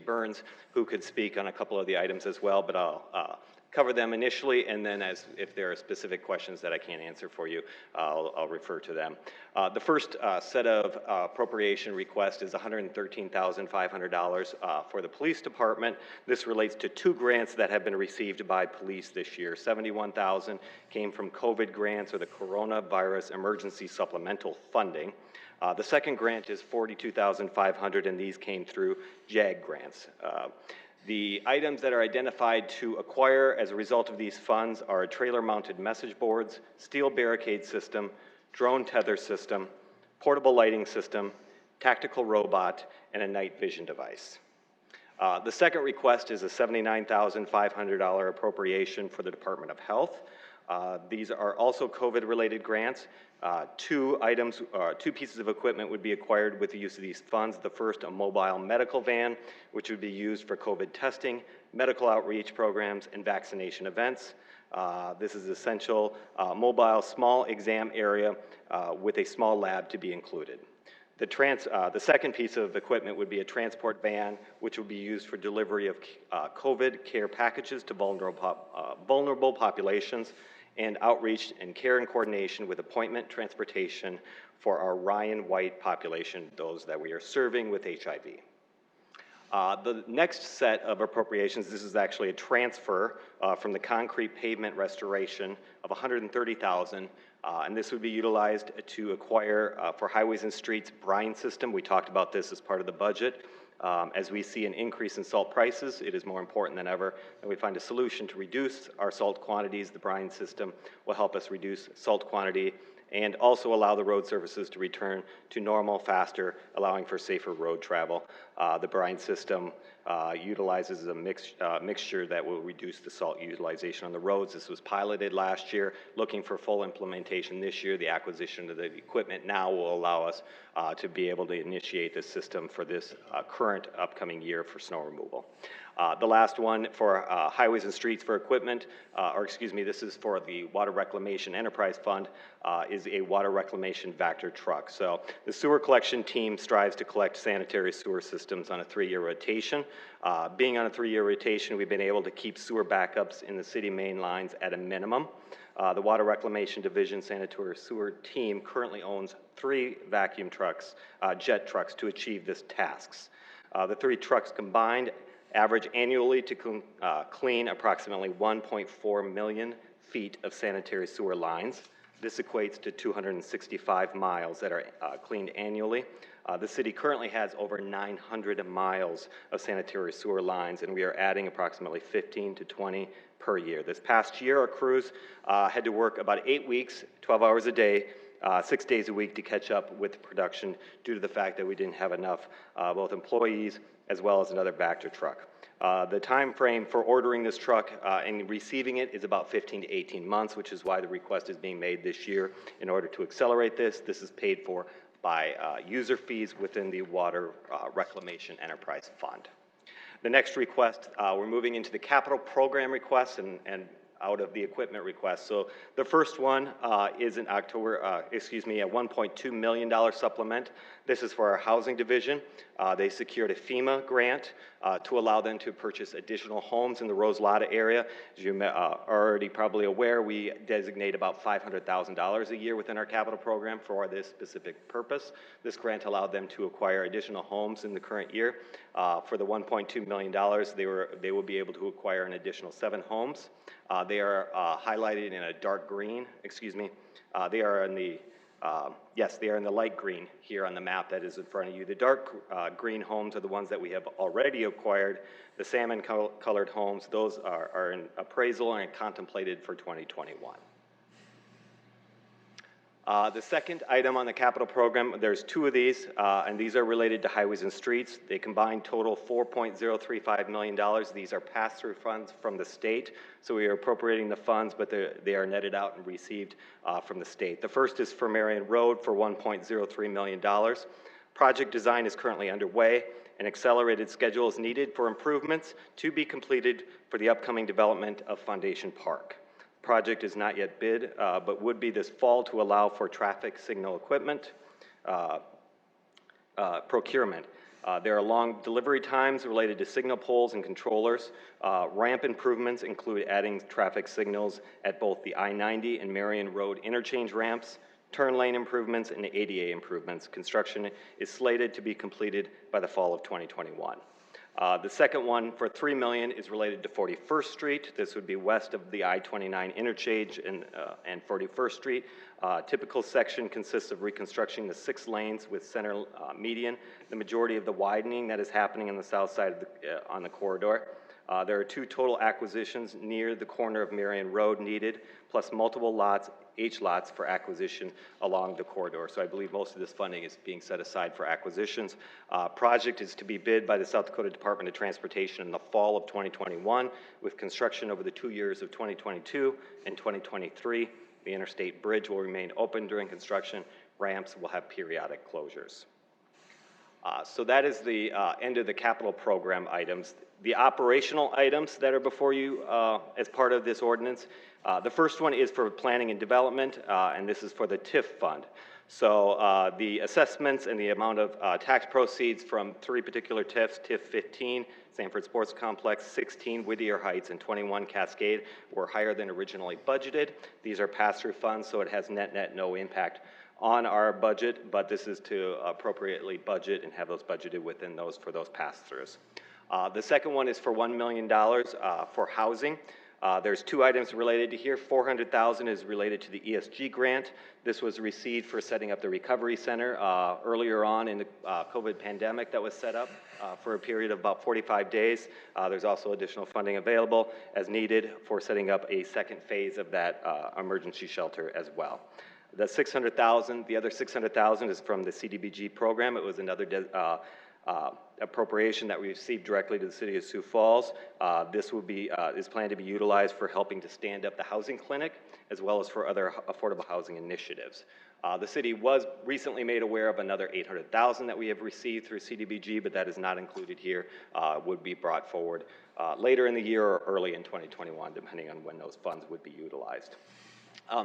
Burns, who could speak on a couple of the items as well, but I'll cover them initially, and then if there are specific questions that I can't answer for you, I'll refer to them. The first set of appropriation request is $113,500 for the police department. This relates to two grants that have been received by police this year. $71,000 came from COVID grants or the Coronavirus Emergency Supplemental Funding. The second grant is $42,500, and these came through JAG grants. The items that are identified to acquire as a result of these funds are trailer-mounted message boards, steel barricade system, drone tether system, portable lighting system, tactical robot, and a night vision device. The second request is a $79,500 appropriation for the Department of Health. These are also COVID-related grants. Two pieces of equipment would be acquired with the use of these funds. The first, a mobile medical van, which would be used for COVID testing, medical outreach programs, and vaccination events. This is essential mobile small exam area with a small lab to be included. The second piece of equipment would be a transport van, which would be used for delivery of COVID care packages to vulnerable populations, and outreach and care and coordination with appointment transportation for our Ryan White population, those that we are serving with HIV. The next set of appropriations, this is actually a transfer from the concrete pavement restoration of $130,000, and this would be utilized to acquire for highways and streets brine system. We talked about this as part of the budget. As we see an increase in salt prices, it is more important than ever that we find a solution to reduce our salt quantities. The brine system will help us reduce salt quantity and also allow the road surfaces to return to normal faster, allowing for safer road travel. The brine system utilizes a mixture that will reduce the salt utilization on the roads. This was piloted last year, looking for full implementation this year. The acquisition of the equipment now will allow us to be able to initiate this system for this current upcoming year for snow removal. The last one for highways and streets for equipment, this is for the Water Reclamation Enterprise Fund, is a water reclamation Vector truck. So the sewer collection team strives to collect sanitary sewer systems on a 3-year rotation. Being on a 3-year rotation, we've been able to keep sewer backups in the city main lines at a minimum. The Water Reclamation Division sanitary sewer team currently owns 3 vacuum trucks, jet trucks, to achieve this tasks. The 3 trucks combined average annually to clean approximately 1.4 million feet of sanitary sewer lines. This equates to 265 miles that are cleaned annually. The city currently has over 900 miles of sanitary sewer lines, and we are adding approximately 15 to 20 per year. This past year, our crews had to work about 8 weeks, 12 hours a day, 6 days a week to catch up with production due to the fact that we didn't have enough both employees as well as another Vector truck. The time frame for ordering this truck and receiving it is about 15 to 18 months, which is why the request is being made this year in order to accelerate this. This is paid for by user fees within the Water Reclamation Enterprise Fund. The next request, we're moving into the capital program requests and out of the equipment request. So the first one is in October, a $1.2 million supplement This is for our housing division. They secured a FEMA grant to allow them to purchase additional homes in the Roselatta area. As you are already probably aware, we designate about $500,000 a year within our capital program for this specific purpose. This grant allowed them to acquire additional homes in the current year. For the $1.2 million, they will be able to acquire an additional 7 homes. They are highlighted in a dark green, they are in the yes, they are in the light green here on the map that is in front of you. The dark green homes are the ones that we have already acquired. The salmon colored homes, those are in appraisal and contemplated for 2021. The second item on the capital program, there's 2 of these, and these are related to highways and streets. They combine total $4.035 million. These are pass-through funds from the state, so we are appropriating the funds, but they are netted out and received from the state. The first is for Marion Road for $1.03 million. Project design is currently underway. An accelerated schedule is needed for improvements to be completed for the upcoming development of Foundation Park. Project is not yet bid, but would be this fall to allow for traffic signal equipment procurement. There are long delivery times related to signal poles and controllers. Ramp improvements include adding traffic signals at both the I-90 and Marion Road interchange ramps, turn lane improvements, and ADA improvements. Construction is slated to be completed by the fall of 2021. The second one for $3 million is related to 41st Street. This would be west of the I-29 interchange and 41st Street. Typical section consists of reconstructing the 6 lanes with center median. The majority of the widening that is happening on the south side of on the corridor. There are 2 total acquisitions near the corner of Marion Road needed, plus multiple lots, H-lots for acquisition along the corridor. So I believe most of this funding is being set aside for acquisitions. Project is to be bid by the South Dakota Department of Transportation in the fall of 2021, with construction over the 2 years of 2022 and 2023. The interstate bridge will remain open during construction. Ramps will have periodic closures. So that is the end of the capital program items. The operational items that are before you as part of this ordinance, the first one is for planning and development, and this is for the TIF fund. So the assessments and the amount of tax proceeds from 3 particular TIFs, TIF 15, Sanford Sports Complex, 16, Whittier Heights, and 21, Cascade, were higher than originally budgeted. These are pass-through funds, so it has net no impact on our budget, but this is to appropriately budget and have those budgeted within those for those pass-throughs. The second one is for $1 million for housing. There's 2 items related to here. $400,000 is related to the ESG grant. This was received for setting up the recovery center earlier on in the COVID pandemic that was set up for a period of about 45 days. There's also additional funding available as needed for setting up a second phase of that emergency shelter as well. The $600,000, the other $600,000 is from the CDBG program. It was another appropriation that we received directly to the city of Sioux Falls. This will be, is planned to be utilized for helping to stand up the housing clinic, as well as for other affordable housing initiatives. The city was recently made aware of another $800,000 that we have received through CDBG, but that is not included here, would be brought forward later in the year or early in 2021, depending on when those funds would be utilized.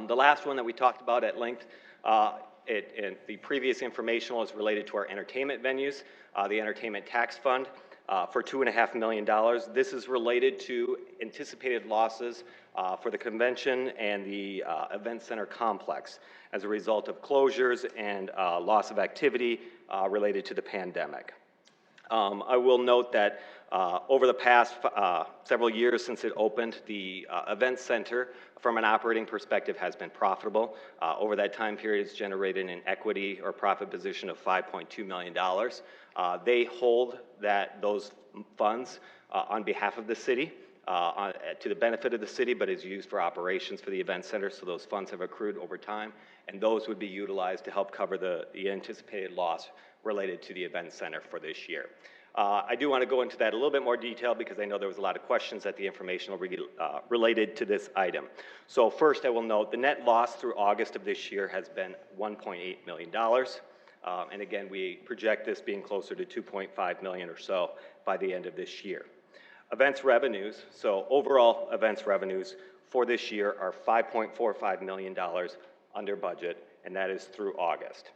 The last one that we talked about at length, the previous informational is related to our entertainment venues, the entertainment tax fund for $2.5 million. This is related to anticipated losses for the convention and the event center complex as a result of closures and loss of activity related to the pandemic. I will note that over the past several years since it opened, the event center from an operating perspective has been profitable. Over that time period, it's generated an equity or profit position of $5.2 million. They hold those funds on behalf of the city to the benefit of the city, but is used for operations for the event center, so those funds have accrued over time, and those would be utilized to help cover the anticipated loss related to the event center for this year. I do want to go into that a little bit more detail because I know there was a lot of questions at the informational related to this item. So first I will note the net loss through August of this year has been $1.8 million. And again, we project this being closer to $2.5 million or so by the end of this year. Events revenues, so overall events revenues for this year are $5.45 million under budget, and that is through August.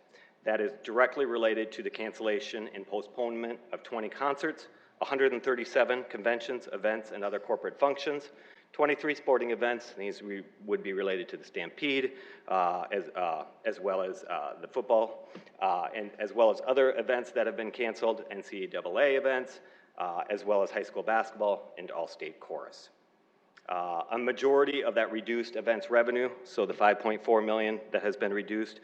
That is directly related to the cancellation and postponement of 20 concerts, 137 conventions, events, and other corporate functions, 23 sporting events. These would be related to the Stampede, as well as the football, and as well as other events that have been canceled, NCAA events, as well as high school basketball and all-state chorus. A majority of that reduced events revenue, so the $5.4 million that has been reduced,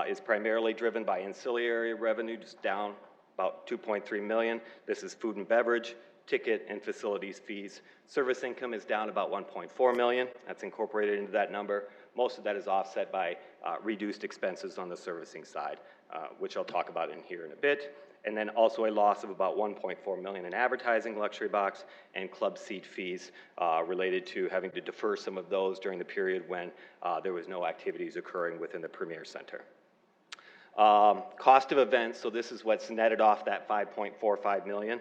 is primarily driven by ancillary revenues down about $2.3 million. This is food and beverage, ticket and facilities fees. Service income is down about $1.4 million. That's incorporated into that number. Most of that is offset by reduced expenses on the servicing side, which I'll talk about in here in a bit. And then also a loss of about $1.4 million in advertising, luxury box, and club seat fees related to having to defer some of those during the period when there was no activities occurring within the Premier Center. Cost of events, so this is what's netted off that $5.45 million.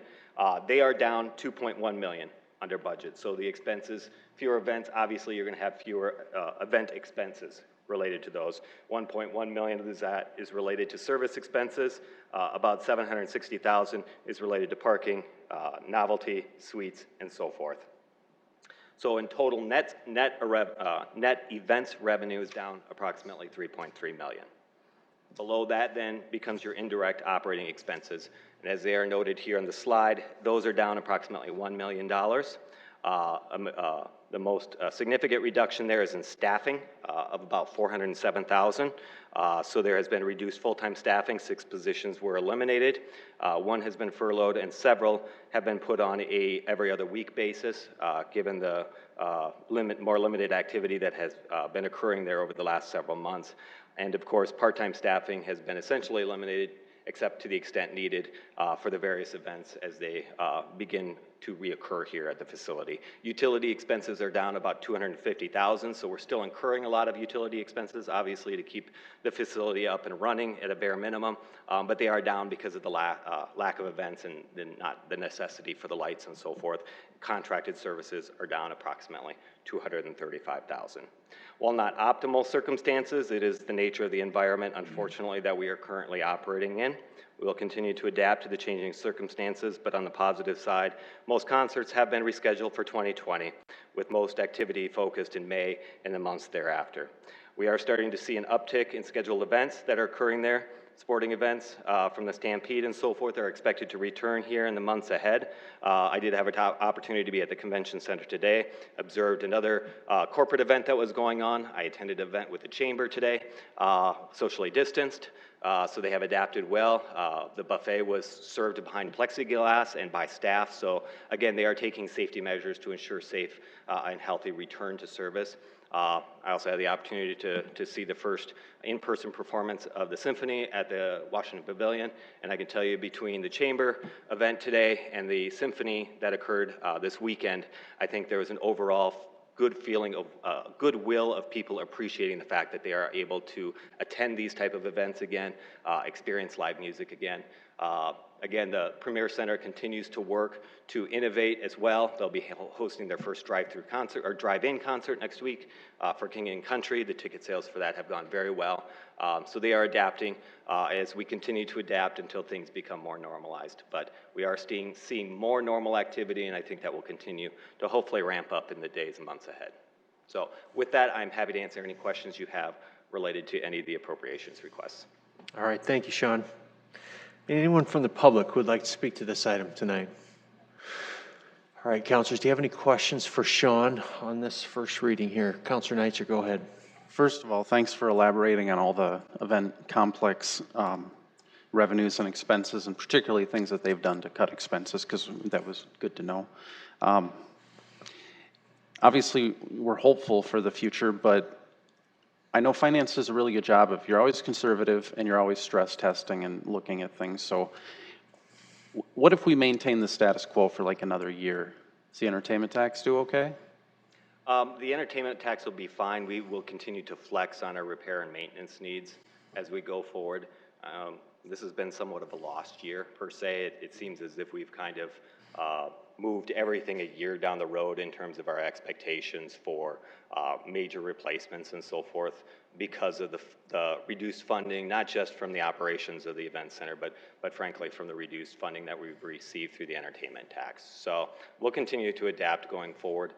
They are down $2.1 million under budget. So the expenses, fewer events, obviously you're gonna have fewer event expenses related to those. $1.1 million of that is related to service expenses. About $760,000 is related to parking, novelty, suites, and so forth. So in total, net events revenue is down approximately $3.3 million. Below that then becomes your indirect operating expenses. And as they are noted here on the slide, those are down approximately $1 million. The most significant reduction there is in staffing of about $407,000. So there has been reduced full-time staffing. 6 positions were eliminated. 1 has been furloughed, and several have been put on a every other week basis, given the more limited activity that has been occurring there over the last several months. And of course, part-time staffing has been essentially eliminated, except to the extent needed for the various events as they begin to reoccur here at the facility. Utility expenses are down about $250,000, so we're still incurring a lot of utility expenses, obviously, to keep the facility up and running at a bare minimum, but they are down because of the lack of events and not the necessity for the lights and so forth. Contracted services are down approximately $235,000. While not optimal circumstances, it is the nature of the environment, unfortunately, that we are currently operating in. We will continue to adapt to the changing circumstances, but on the positive side, most concerts have been rescheduled for 2020, with most activity focused in May and the months thereafter. We are starting to see an uptick in scheduled events that are occurring there. Sporting events from the Stampede and so forth are expected to return here in the months ahead. I did have an opportunity to be at the convention center today, observed another corporate event that was going on. I attended an event with the chamber today, socially distanced, so they have adapted well. The buffet was served behind plexiglass and by staff, so again, they are taking safety measures to ensure safe and healthy return to service. I also had the opportunity to see the first in-person performance of the symphony at the Washington Pavilion, and I can tell you between the chamber event today and the symphony that occurred this weekend, I think there was an overall good feeling of goodwill of people appreciating the fact that they are able to attend these type of events again, experience live music again. Again, the Premier Center continues to work to innovate as well. They'll be hosting their first drive-through concert or drive-in concert next week for King and Country. The ticket sales for that have gone very well. So they are adapting as we continue to adapt until things become more normalized. But we are seeing more normal activity, and I think that will continue to hopefully ramp up in the days and months ahead. So with that, I'm happy to answer any questions you have related to any of the appropriations requests. All right, thank you, Sean. Anyone from the public who would like to speak to this item tonight? All right, councilors, do you have any questions for Sean on this first reading here? Councilor Neitzer, go ahead. First of all, thanks for elaborating on all the event complex revenues and expenses, and particularly things that they've done to cut expenses, because that was good to know. Obviously, we're hopeful for the future, but I know finance does a really good job of, you're always conservative and you're always stress testing and looking at things. So what if we maintain the status quo for like another year? Does the entertainment tax do okay? The entertainment tax will be fine. We will continue to flex on our repair and maintenance needs as we go forward. This has been somewhat of a lost year, per se. It seems as if we've kind of moved everything a year down the road in terms of our expectations for major replacements and so forth because of the reduced funding, not just from the operations of the event center, but frankly from the reduced funding that we've received through the entertainment tax. So we'll continue to adapt going forward.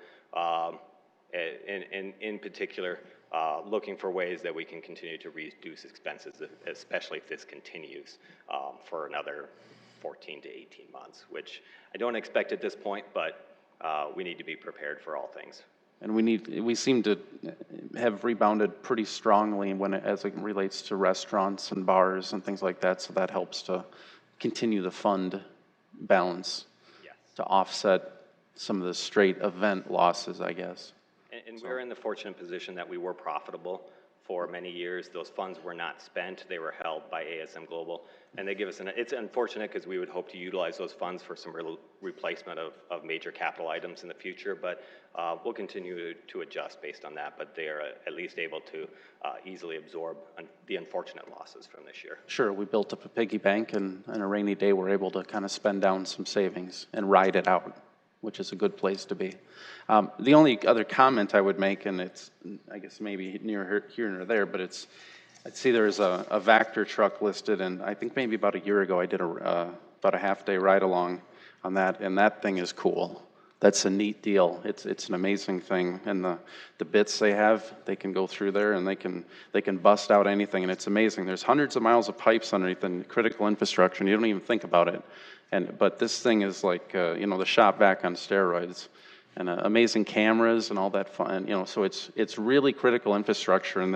In particular, looking for ways that we can continue to reduce expenses, especially if this continues for another 14 to 18 months, which I don't expect at this point, but we need to be prepared for all things. And we seem to have rebounded pretty strongly as it relates to restaurants and bars and things like that, so that helps to continue the fund balance to offset some of the straight event losses, I guess. And we're in the fortunate position that we were profitable for many years. Those funds were not spent. They were held by ASM Global. And they give us, it's unfortunate because we would hope to utilize those funds for some replacement of major capital items in the future, but we'll continue to adjust based on that. But they are at least able to easily absorb the unfortunate losses from this year. Sure, we built up a piggy bank, and on a rainy day, we're able to kind of spend down some savings and ride it out, which is a good place to be. The only other comment I would make, and it's, I guess, maybe near here or there, but it's, I see there's a Vector truck listed, and I think maybe about a year ago I did about a half-day ride-along on that, and that thing is cool. That's a neat deal. It's an amazing thing, and the bits they have, they can go through there, and they can bust out anything, and it's amazing. There's hundreds of miles of pipes underneath and critical infrastructure, and you don't even think about it. But this thing is like, the shop vac on steroids, and amazing cameras and all that fun, so it's really critical infrastructure, and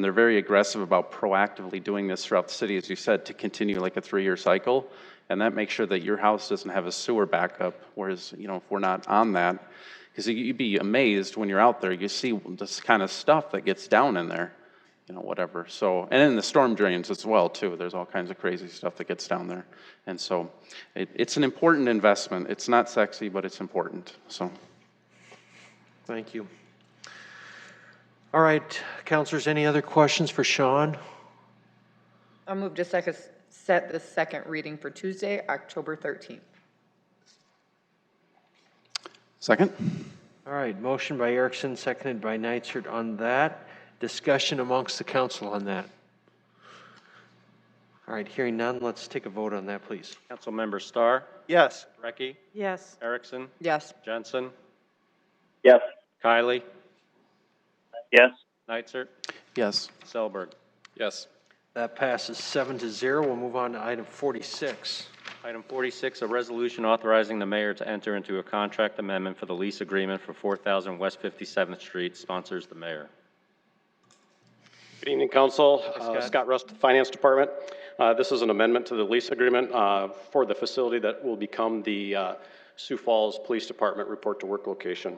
they're very aggressive about proactively doing this throughout the city, as you said, to continue like a 3-year cycle, and that makes sure that your house doesn't have a sewer backup, whereas, if we're not on that, because you'd be amazed when you're out there, you see this kind of stuff that gets down in there, whatever. So, and then the storm drains as well, too. There's all kinds of crazy stuff that gets down there. And so it's an important investment. It's not sexy, but it's important. So. Thank you. All right, councilors, any other questions for Sean? I'll move to set the second reading for Tuesday, October 13th. Second. All right, motion by Erickson, seconded by Neitzer on that. Discussion amongst the council on that. All right, hearing none, let's take a vote on that, please. Councilmember Starr? Yes. Brecky? Yes. Erickson? Yes. Jensen? Yes. Kylie? Yes. Neitzer? Yes. Selberg? Yes. That passes 7-0. We'll move on to item 46. Item 46, a resolution authorizing the mayor to enter into a contract amendment for the lease agreement for 4000 West 57th Street. Sponsors the mayor. Good evening, Council. Scott Rust, Finance Department. This is an amendment to the lease agreement for the facility that will become the Sioux Falls Police Department report-to-work location.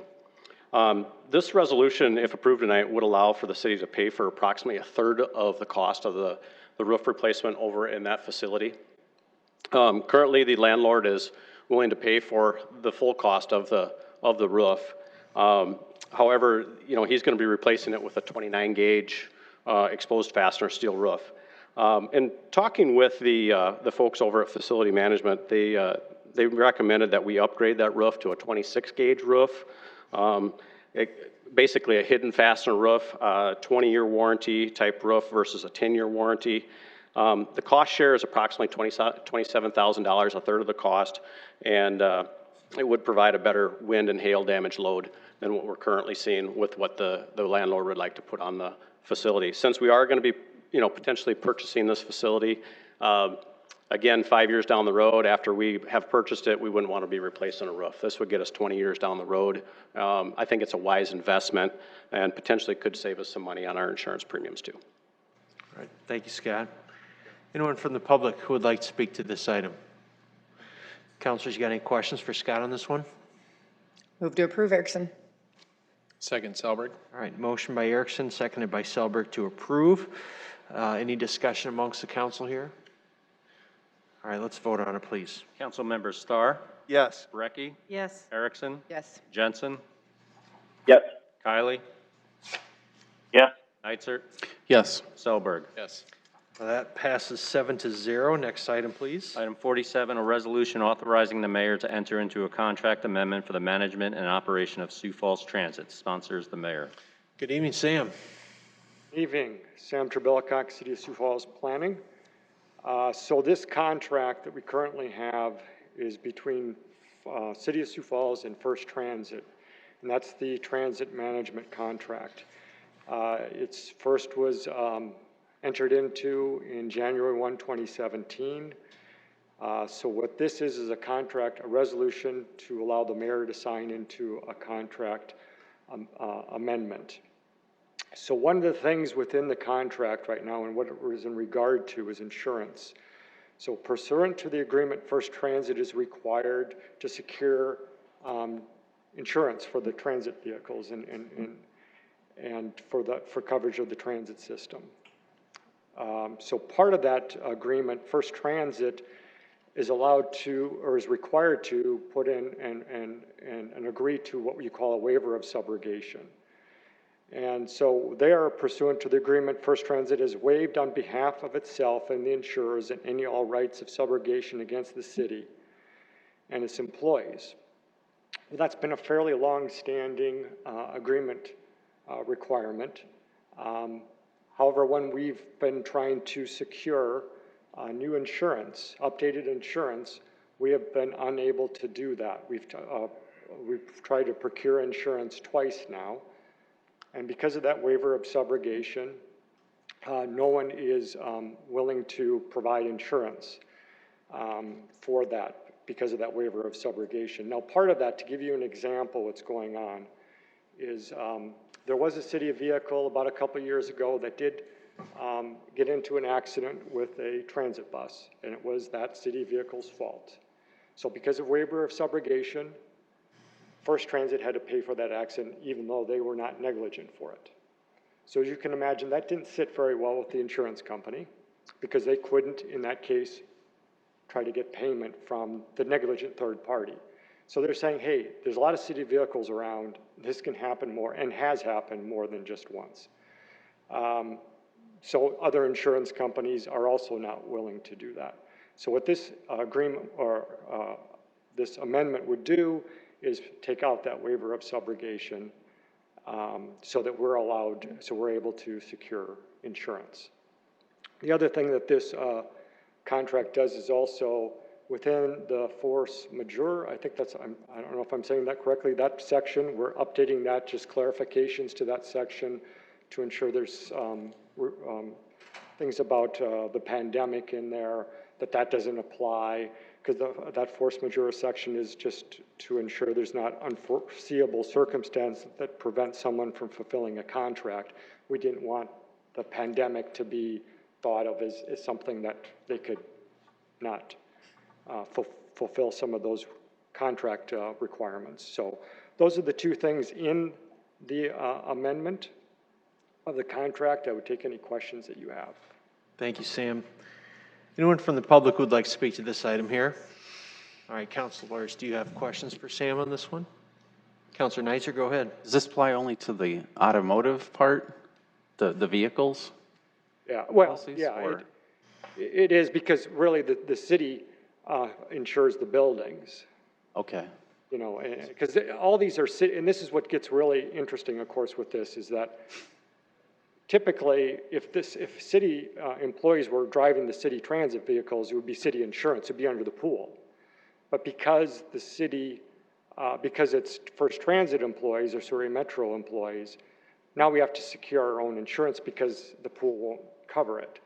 This resolution, if approved tonight, would allow for the city to pay for approximately a third of the cost of the roof replacement over in that facility. Currently, the landlord is willing to pay for the full cost of the roof. However, he's going to be replacing it with a 29-gauge exposed fastener steel roof. In talking with the folks over at Facility Management, they recommended that we upgrade that roof to a 26-gauge roof. Basically a hidden fastener roof, 20-year warranty type roof versus a 10-year warranty. The cost share is approximately $27,000, a third of the cost, and it would provide a better wind and hail damage load than what we're currently seeing with what the landlord would like to put on the facility. Since we are going to be, potentially purchasing this facility, again, 5 years down the road, after we have purchased it, we wouldn't want to be replacing a roof. This would get us 20 years down the road. I think it's a wise investment and potentially could save us some money on our insurance premiums too. All right, thank you, Scott. Anyone from the public who would like to speak to this item? Councilors, you got any questions for Scott on this one? Move to approve, Erickson. Second, Selberg. All right, motion by Erickson, seconded by Selberg to approve. Any discussion amongst the council here? All right, let's vote on it, please. Councilmember Starr? Yes. Brecky? Yes. Erickson? Yes. Jensen? Yes. Kylie? Yes. Neitzer? Yes. Selberg? Yes. That passes 7-0. Next item, please. Item 47, a resolution authorizing the mayor to enter into a contract amendment for the management and operation of Sioux Falls Transit. Sponsors the mayor. Good evening, Sam. Evening, Sam Trebilcock, City of Sioux Falls Planning. So this contract that we currently have is between City of Sioux Falls and First Transit, and that's the transit management contract. Its first was entered into in January 1, 2017. So what this is a contract, a resolution to allow the mayor to sign into a contract amendment. So one of the things within the contract right now and what it was in regard to is insurance. So pursuant to the agreement, First Transit is required to secure insurance for the transit vehicles and for coverage of the transit system. So part of that agreement, First Transit is allowed to, or is required to, put in and agree to what you call a waiver of subrogation. And so they are pursuant to the agreement, First Transit has waived on behalf of itself and the insurers and any all rights of subrogation against the city and its employees. Well, that's been a fairly long-standing agreement requirement. However, when we've been trying to secure new insurance, updated insurance, we have been unable to do that. We've tried to procure insurance twice now. And because of that waiver of subrogation, no one is willing to provide insurance for that because of that waiver of subrogation. Now, part of that, to give you an example what's going on, is there was a city vehicle about a couple years ago that did get into an accident with a transit bus, and it was that city vehicle's fault. So because of waiver of subrogation, First Transit had to pay for that accident even though they were not negligent for it. So as you can imagine, that didn't sit very well with the insurance company because they couldn't, in that case, try to get payment from the negligent third party. So they're saying, hey, there's a lot of city vehicles around. This can happen more and has happened more than just once. So other insurance companies are also not willing to do that. So what this agreement or this amendment would do is take out that waiver of subrogation so that we're allowed, so we're able to secure insurance. The other thing that this contract does is also within the force majeure, I think that's, I don't know if I'm saying that correctly, that section, we're updating that, just clarifications to that section to ensure there's things about the pandemic in there, that doesn't apply, because that force majeure section is just to ensure there's not unforeseeable circumstance that prevents someone from fulfilling a contract. We didn't want the pandemic to be thought of as something that they could not fulfill some of those contract requirements. So those are the two things in the amendment of the contract. I would take any questions that you have. Thank you, Sam. Anyone from the public who would like to speak to this item here? All right, councilors, do you have questions for Sam on this one? Councilor Neitzer, go ahead. Does this apply only to the automotive part, the vehicles? Yeah, well, policies, yeah, it is because really the city insures the buildings. Okay. You know, because all these are city, and this is what gets really interesting, of course, with this is that typically, if city employees were driving the city transit vehicles, it would be city insurance, it would be under the pool. But because the city, because it's First Transit employees or Surrey Metro employees, now we have to secure our own insurance because the pool won't cover it.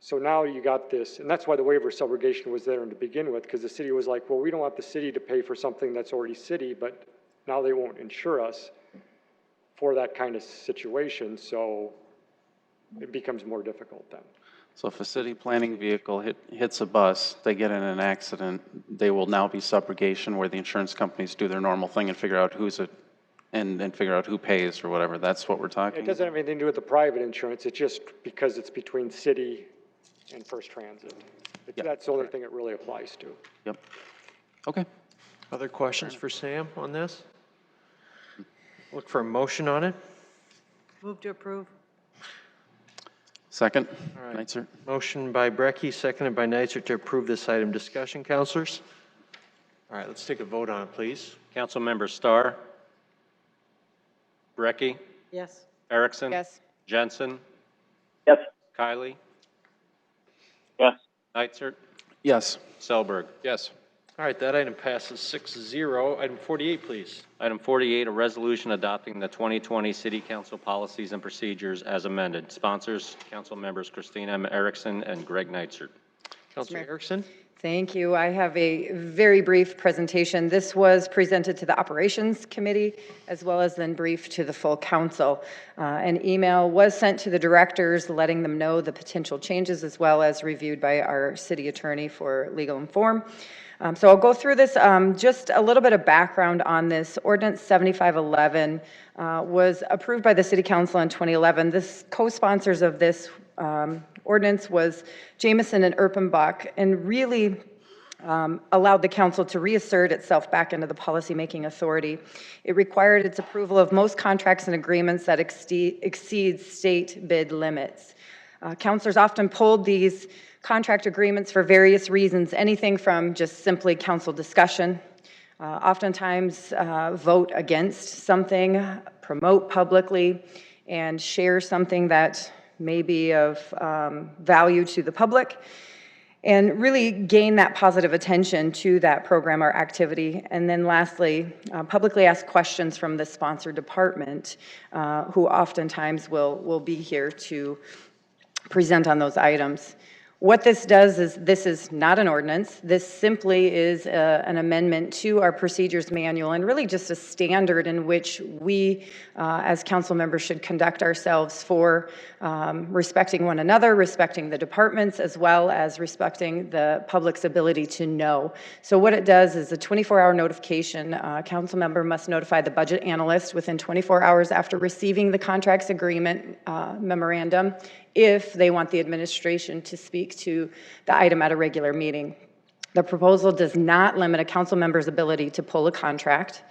So now you got this, and that's why the waiver of subrogation was there to begin with, because the city was like, well, we don't want the city to pay for something that's already city, but now they won't insure us for that kind of situation, so it becomes more difficult then. So if a city planning vehicle hits a bus, they get in an accident, they will now be subrogation where the insurance companies do their normal thing and figure out and figure out who pays or whatever. That's what we're talking It doesn't have anything to do with the private insurance. It's just because it's between city and First Transit. That's the only thing it really applies to. Yep. Okay. Other questions for Sam on this? Look for a motion on it. Move to approve. Second, All right. Neitzer. Motion by Brecky, seconded by Neitzer to approve this item. Discussion, councilors? All right, let's take a vote on it, please. Councilmember Starr. Brecky. Yes. Erickson. Yes. Jensen. Yes. Kylie. Yes. Neitzer. Yes. Selberg. Yes. All right, that item passes 6-0. Item 48, please. Item 48, a resolution adopting the 2020 City Council policies and procedures as amended. Sponsors, council members Christina M. Erickson and Greg Neitzer. Councilor Erickson? Thank you. I have a very brief presentation. This was presented to the Operations Committee as well as then briefed to the full council. An email was sent to the directors letting them know the potential changes as well as reviewed by our city attorney for legal inform. So I'll go through this, just a little bit of background on this. Ordinance 7511 was approved by the City Council in 2011. This co-sponsors of this ordinance was Jameson and Erpenbach, and really allowed the council to reassert itself back into the policymaking authority. It required its approval of most contracts and agreements that exceed state bid limits. Councilors often pulled these contract agreements for various reasons, anything from just simply council discussion, oftentimes vote against something, promote publicly, and share something that may be of value to the public, and really gain that positive attention to that program or activity. And then lastly, publicly ask questions from the sponsor department, who oftentimes will be here to present on those items. What this does is, this is not an ordinance. This simply is an amendment to our procedures manual and really just a standard in which we, as council members, should conduct ourselves for respecting one another, respecting the departments, as well as respecting the public's ability to know. So what it does is a 24-hour notification. Council member must notify the budget analyst within 24 hours after receiving the contracts agreement memorandum if they want the administration to speak to the item at a regular meeting. The proposal does not limit a council member's ability to pull a contract.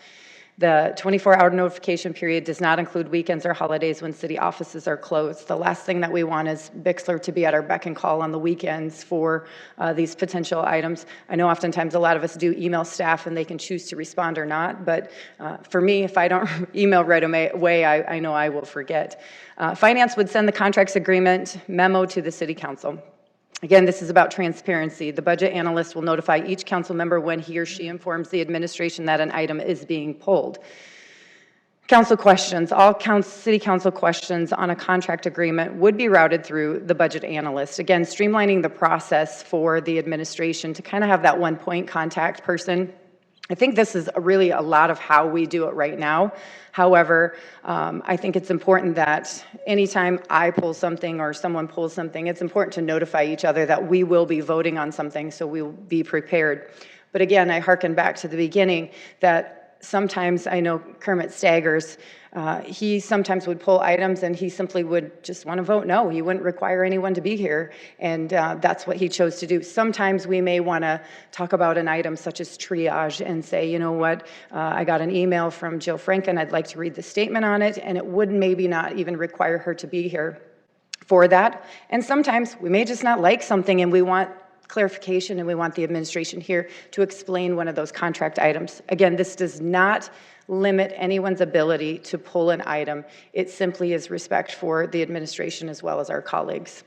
The 24-hour notification period does not include weekends or holidays when city offices are closed. The last thing that we want is Bixler to be at our beck and call on the weekends for these potential items. I know oftentimes a lot of us do email staff and they can choose to respond or not, but for me, if I don't email right away, I know I will forget. Finance would send the contracts agreement memo to the city council. Again, this is about transparency. The budget analyst will notify each council member when he or she informs the administration that an item is being pulled. Council questions. All city council questions on a contract agreement would be routed through the budget analyst. Again, streamlining the process for the administration to kind of have that one-point contact person. I think this is really a lot of how we do it right now. However, I think it's important that anytime I pull something or someone pulls something, it's important to notify each other that we will be voting on something, so we'll be prepared. But again, I hearken back to the beginning that sometimes I know Kermit staggers. He sometimes would pull items and he simply would just want to vote no. He wouldn't require anyone to be here, and that's what he chose to do. Sometimes we may want to talk about an item such as triage and say, you know what, I got an email from Jill Franken, I'd like to read the statement on it, and it would maybe not even require her to be here for that. And sometimes we may just not like something and we want clarification and we want the administration here to explain one of those contract items. Again, this does not limit anyone's ability to pull an item. It simply is respect for the administration as well as our colleagues.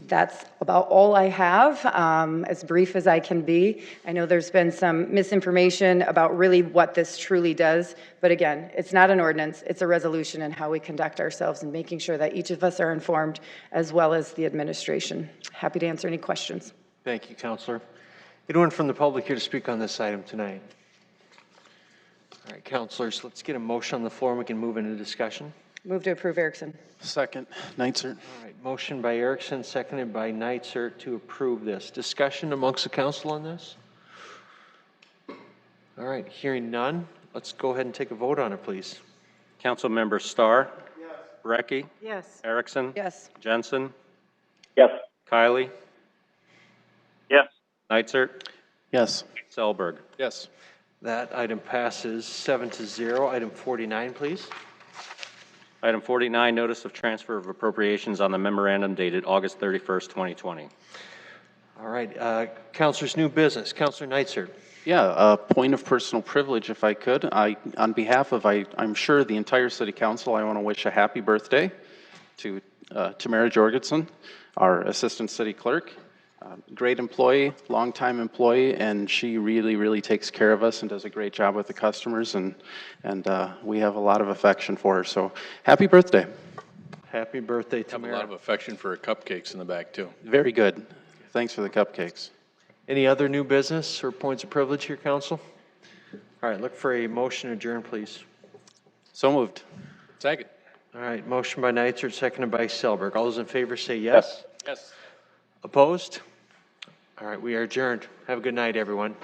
That's about all I have, as brief as I can be. I know there's been some misinformation about really what this truly does, but again, it's not an ordinance, it's a resolution in how we conduct ourselves and making sure that each of us are informed as well as the administration. Happy to answer any questions. Thank you, Councilor. Anyone from the public here to speak on this item tonight? All right, councilors, let's get a motion on the floor and we can move into discussion. Move to approve Erickson. Second, Neitzer. All right, motion by Erickson, seconded by Neitzer to approve this. Discussion amongst the council on this? All right, hearing none, let's go ahead and take a vote on it, please. Councilmember Starr. Yes. Brecky. Yes. Erickson. Yes. Jensen. Yes. Kylie. Yes. Neitzer. Yes. Selberg. Yes. That item passes 7-0. Item 49, please. Item 49, notice of transfer of appropriations on the memorandum dated August 31st, 2020. All right, Councilors, new business. Councilor Neitzer. Yeah, a point of personal privilege, if I could. On behalf of, I'm sure, the entire city council, I want to wish a happy birthday to Tamara Jorgensen, our assistant city clerk. Great employee, longtime employee, and she really, really takes care of us and does a great job with the customers, and we have a lot of affection for her. So happy birthday. Happy birthday, Have a Tamara. lot of affection for her cupcakes in the back, too. Very good. Thanks for the cupcakes. Any other new business or points of privilege here, council? All right, look for a motion to adjourn, please. So moved. Second. All right, motion by Neitzer, seconded by Selberg. All those in favor say yes. Yes. Opposed? All right, we are adjourned. Have a good night, everyone.